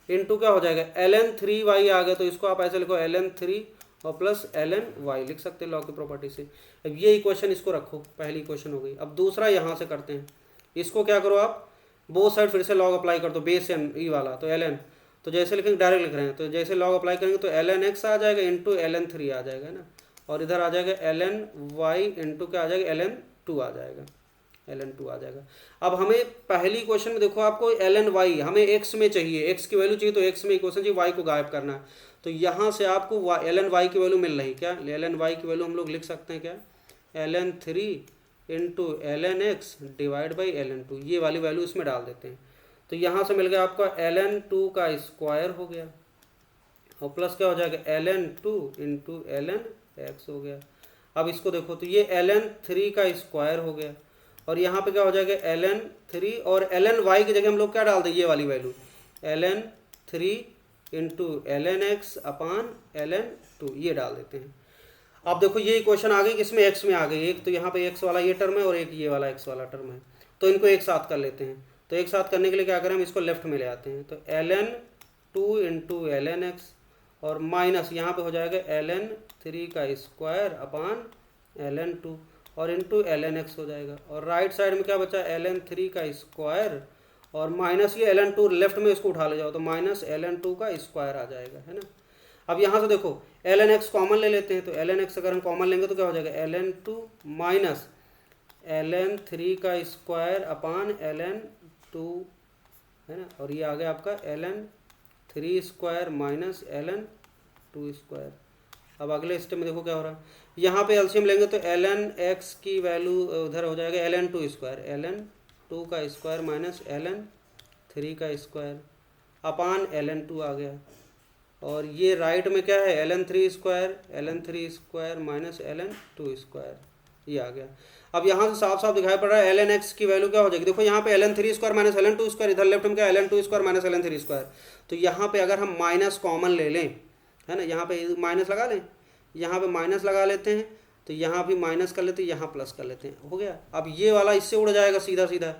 इंटू क्या हो जाएगा ln3y आ गया, तो इसको आप ऐसे लिखो ln3 और प्लस lny लिख सकते हैं लॉग की प्रॉपर्टी से। अब ये इक्वेशन इसको रखो, पहली इक्वेशन हो गई। अब दूसरा यहाँ से करते हैं, इसको क्या करो आप बोथ साइड फिर से लॉग अप्लाई कर दो, बेस ई वाला, तो ln, तो जैसे लिखेंगे डायरेक्ट लिख रहे हैं, तो जैसे लॉग अप्लाई करेंगे तो lnx आ जाएगा इंटू ln3 आ जाएगा ना, और इधर आ जाएगा lny इंटू क्या आ जाएगा ln2 आ जाएगा, ln2 आ जाएगा। अब हमें पहली क्वेश्चन में देखो आपको lny हमें x में चाहिए, x की वैल्यू चाहिए, तो x में इक्वेशन चाहिए, y को गायब करना है, तो यहाँ से आपको lny की वैल्यू मिल रही, क्या lny की वैल्यू हम लोग लिख सकते हैं क्या ln3 into lnx divide by ln2, ये वाली वैल्यू इसमें डाल देते हैं, तो यहाँ से मिल गया आपका ln2 का स्क्वायर हो गया, और प्लस क्या हो जाएगा ln2 इंटू lnx हो गया। अब इसको देखो तो ये ln3 का स्क्वायर हो गया, और यहाँ पे क्या हो जाएगा ln3, और lny की जगह हम लोग क्या डाल दें, ये वाली वैल्यू ln3 इंटू lnx अपान ln2 ये डाल देते हैं। अब देखो ये इक्वेशन आ गई, किसमें x में आ गई, एक तो यहाँ पे x वाला ये टर्म है और एक ये वाला x वाला टर्म है, तो इनको एक साथ कर लेते हैं। तो एक साथ करने के लिए क्या करें, हम इसको लेफ्ट में ले आते हैं, तो ln2 इंटू lnx और माइनस यहाँ पे हो जाएगा ln3 का स्क्वायर अपान ln2 और इंटू lnx हो जाएगा, और राइट साइड में क्या बचा ln3 का स्क्वायर और माइनस ये ln2 लेफ्ट में इसको उठा ले जाओ तो माइनस ln2 का स्क्वायर आ जाएगा, है ना। अब यहाँ से देखो lnx कॉमन ले लेते हैं, तो lnx अगर हम कॉमन लेंगे तो क्या हो जाएगा ln2 माइनस ln3 का स्क्वायर अपान ln2, है ना, और ये आ गया आपका ln3 square minus ln2 square, अब अगले स्टेप में देखो क्या हो रहा है, यहाँ पे एलसीएम लेंगे तो ln x की वैल्यू उधर हो जाएगा ln 2 स्क्वायर, ln 2 का स्क्वायर माइनस ln 3 का स्क्वायर अपान ln 2 आ गया। और ये राइट में क्या है ln 3 square minus ln 2 square, ये आ गया। अब यहाँ से साफ साफ दिखाई पड़ रहा है ln x की वैल्यू क्या हो जाएगी, देखो यहाँ पे ln 3 square minus ln 2 square, इधर लेफ्ट में क्या ln 2 square minus ln 3 square. तो यहाँ पे अगर हम माइनस कॉमन ले लें, है ना, यहाँ पे माइनस लगा लें, यहाँ पे माइनस लगा लेते हैं, तो यहाँ भी माइनस कर लेते हैं, यहाँ प्लस कर लेते हैं, हो गया। अब ये वाला इससे उड़ जाएगा सीधा सीधा,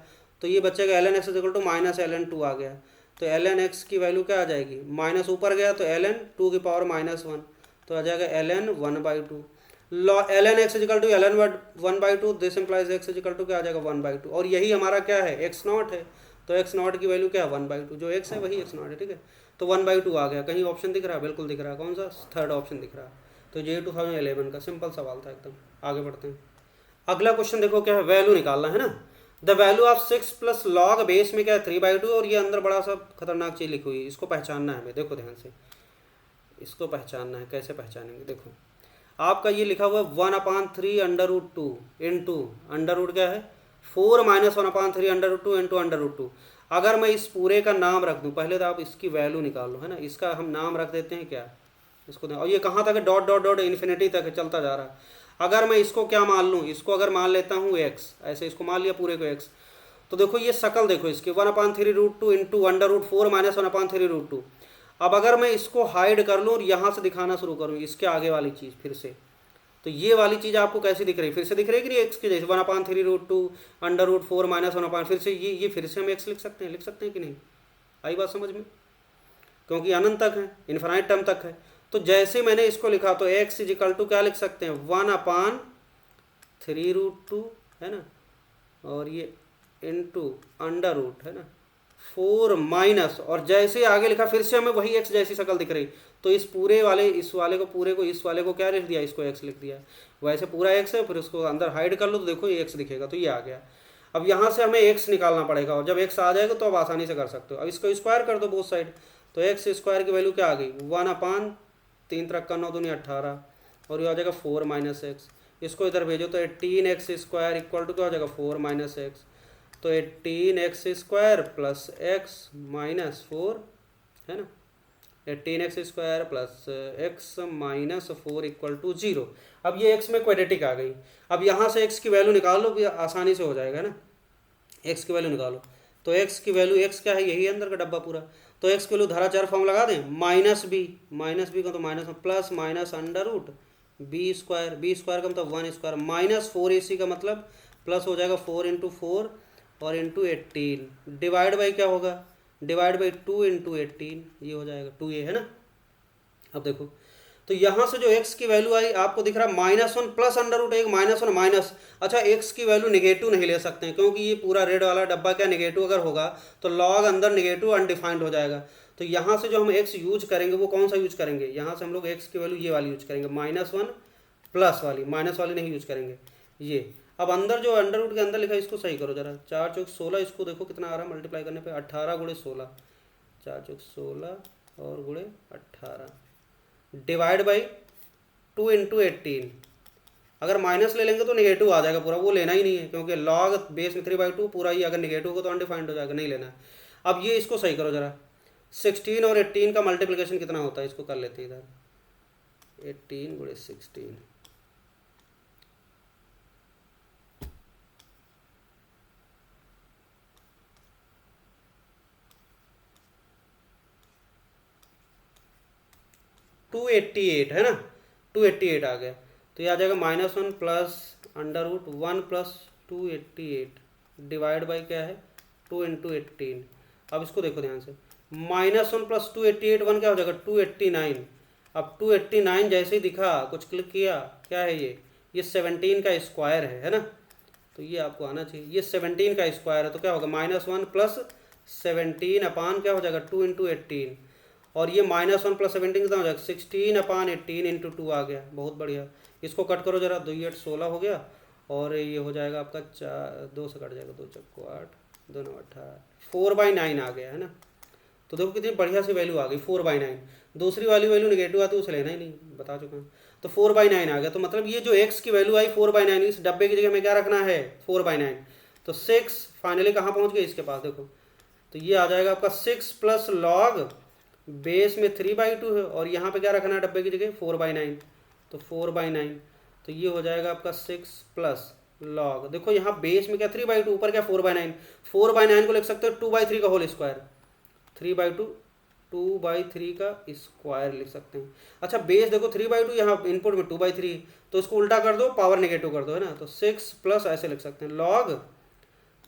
तो ये बचेगा ln x equal to minus ln 2 आ गया। तो ln x की वैल्यू क्या आ जाएगी, माइनस ऊपर गया तो ln 2 की पावर माइनस 1, तो आ जाएगा ln 1/2। ln x equal to ln 1/2, this implies x equal to क्या आ जाएगा 1/2। और यही हमारा क्या है x नॉट है, तो x नॉट की वैल्यू क्या है 1/2, जो x है वही x नॉट है, ठीक है। तो 1/2 आ गया। कहीं ऑप्शन दिख रहा है, बिल्कुल दिख रहा है, कौन सा, थर्ड ऑप्शन दिख रहा है। तो ये 2011 का सिंपल सवाल था एकदम। आगे बढ़ते हैं, अगला क्वेश्चन देखो क्या है, वैल्यू निकालना है ना। The value of 6 plus log base में क्या है 3/2, और ये अंदर बड़ा सा खतरनाक चीज़ लिखी हुई है, इसको पहचानना है हमें, देखो ध्यान से, इसको पहचानना है। कैसे पहचानेंगे, देखो आपका ये लिखा हुआ है 1/3 √2 इंटू अंडर रूट क्या है 4 माइनस 1/3 √2 इंटू अंडर रूट 2। अगर मैं इस पूरे का नाम रख दूं, पहले तो आप इसकी वैल्यू निकाल लो, है ना। इसका हम नाम रख देते हैं क्या, इसको, और ये कहाँ तक है, डॉट डॉट डॉट इन्फिनिटी तक है, चलता जा रहा है। अगर मैं इसको क्या मान लूँ, इसको अगर मान लेता हूँ x, ऐसे इसको मान लिया पूरे को x, तो देखो ये शकल देखो इसकी 1/3 √2 इंटू अंडर रूट 4 माइनस 1/3 √2। अब अगर मैं इसको हाइड कर लूँ और यहाँ से दिखाना शुरू करूँ इसके आगे वाली चीज़ फिर से, तो ये वाली चीज़ आपको कैसी दिख रही है, फिर से दिख रही है कि नहीं, एक्स की जैसे 1/3 √2 अंडर रूट 4 माइनस 1/, फिर से ये फिर से हम एक्स लिख सकते हैं कि नहीं, आई बात समझ में, क्योंकि अनंत तक है, इन्फिनाइट टर्म तक है। तो जैसे मैंने इसको लिखा तो x इजिकल टू क्या लिख सकते हैं 1/3 √2, है ना, और ये इंटू अंडर रूट, है ना, 4 माइनस, और जैसे आगे लिखा फिर से हमें वही x जैसी शक्ल दिख रही, तो इस पूरे वाले इस वाले को पूरे को इस वाले को क्या लिख दिया, इसको x लिख दिया। वैसे पूरा x है, फिर उसको अंदर हाइड कर लो तो देखो ये x दिखेगा, तो ये आ गया। अब यहाँ से हमें x निकालना पड़ेगा, और जब x आ जाएगा तो आप आसानी से कर सकते हो। अब इसको स्क्वायर कर दो बोथ साइड, तो x स्क्वायर की वैल्यू क्या आ गई 1/3 × 9 = 18, और ये आ जाएगा 4 माइनस एक्स। इसको इधर भेजो तो 18x स्क्वायर इक्वल टू क्या हो जाएगा 4 माइनस एक्स, तो 18x square plus x minus 4, है ना, 18x square plus x minus 4 equal to 0। अब ये x में क्वाड्रेटिक आ गई। अब यहाँ से x की वैल्यू निकाल लो, आसानी से हो जाएगा ना, x की वैल्यू निकालो। तो x की वैल्यू, x क्या है यही अंदर का डब्बा पूरा, तो x की वैल्यू धाराचार फॉर्म लगा दें, माइनस बी का तो minus plus minus under root b square का मतलब 1 स्क्वायर माइनस 4ac का मतलब प्लस हो जाएगा 4 × 4 और इंटू 18 डिवाइड बाई क्या होगा, डिवाइड बाई 2 × 18, ये हो जाएगा 2a, है ना। अब देखो तो यहाँ से जो x की वैल्यू आई आपको दिख रहा है -1 प्लस अंडर रूट 1 -1 माइनस। अच्छा x की वैल्यू निगेटिव नहीं ले सकते हैं, क्योंकि ये पूरा रेड वाला डब्बा क्या निगेटिव अगर होगा तो लॉग अंदर निगेटिव अनडिफाइंड हो जाएगा। तो यहाँ से जो हम x यूज करेंगे वो कौन सा यूज करेंगे, यहाँ से हम लोग x की वैल्यू ये वाली यूज करेंगे, -1 प्लस वाली, माइनस वाली नहीं यूज करेंगे ये। अब अंदर जो अंडर रूट के अंदर लिखा है इसको सही करो जरा, 4 × 16, इसको देखो कितना आ रहा है मल्टीप्लाई करने पे 18 × 16, 4 × 16 और गुणे 18 डिवाइड बाई 2 × 18। अगर माइनस ले लेंगे तो नेगेटिव आ जाएगा पूरा, वो लेना ही नहीं है, क्योंकि लॉग बेस में 3/2 पूरा ही अगर नेगेटिव होगा तो अनडिफाइंड हो जाएगा, नहीं लेना है। अब ये इसको सही करो जरा, 16 और 18 का मल्टीप्लिकेशन कितना होता है, इसको कर लेते हैं इधर, 18 × 16, -288, है ना, 288 आ गया। तो ये आ जाएगा -1 plus under root 1 plus 288 divide by क्या है 2 × 18। अब इसको देखो ध्यान से, -1 प्लस 288 1 क्या हो जाएगा 289। अब 289 जैसे ही दिखा कुछ क्लिक किया, क्या है ये 17 का स्क्वायर है ना, तो ये आपको आना चाहिए, ये 17 का स्क्वायर है, तो क्या होगा -1 प्लस 17 अपान क्या हो जाएगा 2 × 18, और ये -1 प्लस 17 कितना हो जाएगा 16/18 × 2 आ गया, बहुत बढ़िया। इसको कट करो जरा, 2 × 8 16 हो गया, और ये हो जाएगा आपका 4 2 से कट जाएगा, 2 × 4 8 2 × 9 18 4/9 आ गया, है ना। तो देखो कितनी बढ़िया सी वैल्यू आ गई 4/9। दूसरी वाली वैल्यू निगेटिव आती है उसे लेना ही नहीं, बता चुका हूँ। तो 4/9 आ गया। तो मतलब ये जो x की वैल्यू आई 4/9, इस डब्बे की जगह में क्या रखना है 4/9। तो 6 फाइनली कहाँ पहुँच गए इसके पास, देखो तो ये आ जाएगा आपका 6 प्लस लॉग बेस में 3/2 है, और यहाँ पे क्या रखना है डब्बे की जगह 4/9। तो 4/9 तो ये हो जाएगा आपका 6 प्लस लॉग, देखो यहाँ बेस में क्या 3/2, ऊपर क्या 4/9। 4/9 को लिख सकते हो 2/3 का होल स्क्वायर, 3/2 2/3 का स्क्वायर लिख सकते हैं। अच्छा बेस देखो 3/2, यहाँ इनपुट में 2/3, तो इसको उल्टा कर दो, पावर नेगेटिव कर दो, है ना। तो 6 प्लस ऐसे लिख सकते हैं लॉग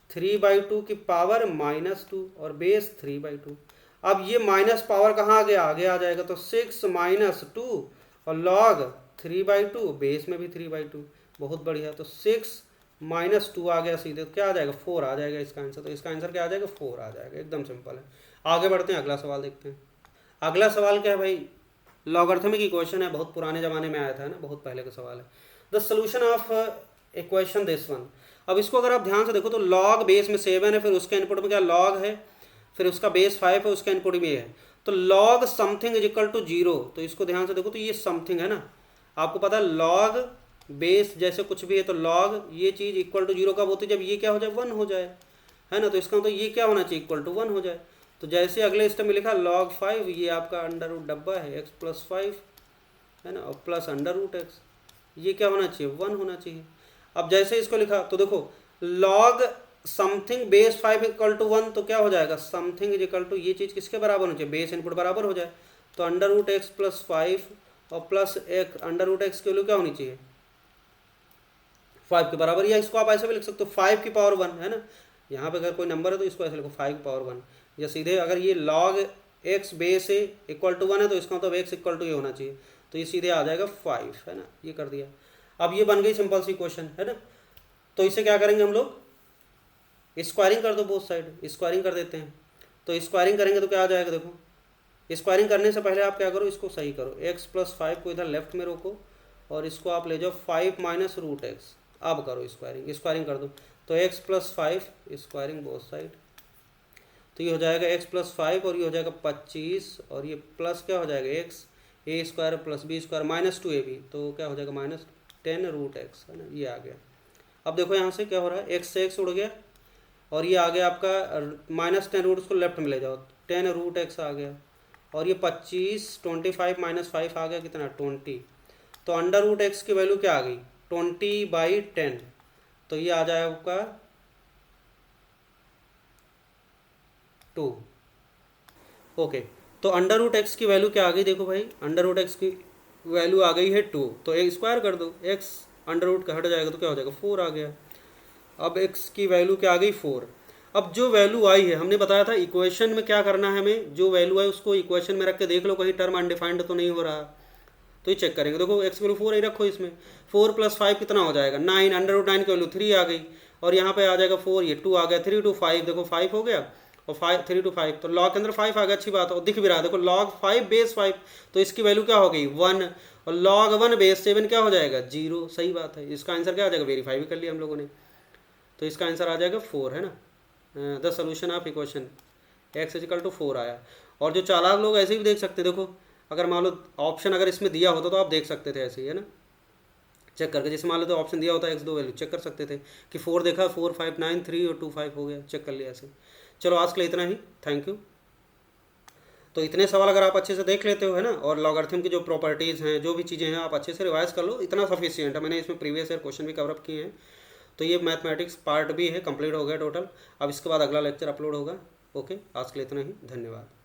3/2 की पावर -2 और बेस 3/2। अब ये माइनस पावर कहाँ आ गया, आगे आ जाएगा। तो 6 - 2 और लॉग 3/2, बेस में भी 3/2, बहुत बढ़िया। तो 6 - 2 आ गया सीधे, तो क्या आ जाएगा 4 आ जाएगा इसका आंसर। तो इसका आंसर क्या आ जाएगा 4 आ जाएगा, एकदम सिंपल है। आगे बढ़ते हैं, अगला सवाल देखते हैं। अगला सवाल क्या है भाई, लॉगरिथमिक इक्वेशन है, बहुत पुराने ज़माने में आया था, है ना, बहुत पहले का सवाल है। The solution of equation this one. अब इसको अगर आप ध्यान से देखो तो लॉग बेस में 7 है, फिर उसके इनपुट में क्या लॉग है, फिर उसका बेस 5 है, उसका इनपुट में है। तो log something is equal to 0। तो इसको ध्यान से देखो तो ये समथिंग है ना, आपको पता है लॉग बेस जैसे कुछ भी है तो लॉग ये चीज़ इक्वल टू 0 कब होती है, जब ये क्या हो जाए 1 हो जाए, है ना। तो इसका मतलब ये क्या होना चाहिए इक्वल टू 1 हो जाए। तो जैसे अगले स्टेप में लिखा log 5, ये आपका अंडर रूट डब्बा है x + 5, है ना, और प्लस √x, ये क्या होना चाहिए 1 होना चाहिए। अब जैसे इसको लिखा तो देखो log something base 5 equal to 1, तो क्या हो जाएगा समथिंग इज इक्वल टू ये चीज़ किसके बराबर होनी चाहिए, बेस इनपुट बराबर हो जाए। तो √x + 5 और प्लस एक √x की वैल्यू क्या होनी चाहिए 5 के बराबर, या इसको आप ऐसे भी लिख सकते हो 5 की पावर 1, है ना। यहाँ पे अगर कोई नंबर है तो इसको ऐसे लिखो 5 की पावर 1, या सीधे अगर ये log x बेस है इक्वल टू 1 है तो इसका मतलब x इक्वल टू ये होना चाहिए, तो ये सीधे आ जाएगा 5, है ना, ये कर दिया। अब ये बन गई सिंपल सी क्वेश्चन, है ना। तो इसे क्या करेंगे हम लोग, स्क्वायरिंग कर दो, बोथ साइड स्क्वायरिंग कर देते हैं। तो स्क्वायरिंग करेंगे तो क्या आ जाएगा, देखो स्क्वायरिंग करने से पहले आप क्या करो, इसको सही करो, x + 5 को इधर लेफ्ट में रोको और इसको आप ले जाओ 5 - √x। अब करो स्क्वायरिंग, स्क्वायरिंग कर दो। तो x + 5 स्क्वायरिंग बोथ साइड, तो ये हो जाएगा x + 5 और ये हो जाएगा 25, और ये प्लस क्या हो जाएगा x a² + b² -2ab, तो क्या हो जाएगा -10√x, है ना, ये आ गया। अब देखो यहाँ से क्या हो रहा है, x से x उड़ गया और ये आ गया आपका -10√, को लेफ्ट में ले जाओ 10√x आ गया, और ये 25 25 - 5 आ गया कितना 20। तो √x की वैल्यू क्या आ गई 20/10, तो ये आ जाएगा आपका 2। ओके, तो √x की वैल्यू क्या आ गई, देखो भाई √x की वैल्यू आ गई है 2, तो एक स्क्वायर कर दो, x अंडर का हट जाएगा तो क्या हो जाएगा 4 आ गया। अब x की वैल्यू क्या आ गई 4। अब जो वैल्यू आई है, हमने बताया था इक्वेशन में क्या करना है हमें, जो वैल्यू है उसको इक्वेशन में रख के देख लो कहीं टर्म अनडिफाइंड तो नहीं हो रहा, तो ये चेक करेंगे। देखो x की वैल्यू 4 ही रखो, इसमें 4 + 5 कितना हो जाएगा 9, √9 की वैल्यू 3 आ गई, और यहाँ पे आ जाएगा 4, ये 2 आ गया, 3 to 5 देखो 5 हो गया, और 3 to 5 तो लॉग के अंदर 5 आ गया, अच्छी बात है, और दिख भी रहा है देखो log 5 बेस 5, तो इसकी वैल्यू क्या हो गई 1, और log 1 बेस 7 क्या हो जाएगा 0, सही बात है। इसका आंसर क्या आ जाएगा, वेरीफाई भी कर लिया हम लोगों ने, तो इसका आंसर आ जाएगा 4, है ना। The solution of equation x = 4 आया। और जो चालाक लोग ऐसे भी देख सकते, देखो अगर मान लो ऑप्शन अगर इसमें दिया होता तो आप देख सकते थे ऐसे ही, है ना, चेक करके। जैसे मान लो तो ऑप्शन दिया होता है x2 वैल्यू चेक कर सकते थे कि 4 देखा 4 5 9 3 और 2 5 हो गया, चेक कर लिया ऐसे। चलो आज के लिए इतना ही, थैंक यू। तो इतने सवाल अगर आप अच्छे से देख लेते हो, है ना, और लॉगरिथम की जो प्रॉपर्टीज़ हैं, जो भी चीज़ें हैं, आप अच्छे से रिवाइज कर लो, इतना सफिशियंट है। मैंने इसमें प्रीवियस ईयर क्वेश्चन भी कवर अप किए हैं। तो ये मैथमेटिक्स पार्ट भी है, कंप्लीट हो गया टोटल। अब इसके बाद अगला लेक्चर अपलोड होगा। ओके, आज के लिए इतना ही, धन्यवाद।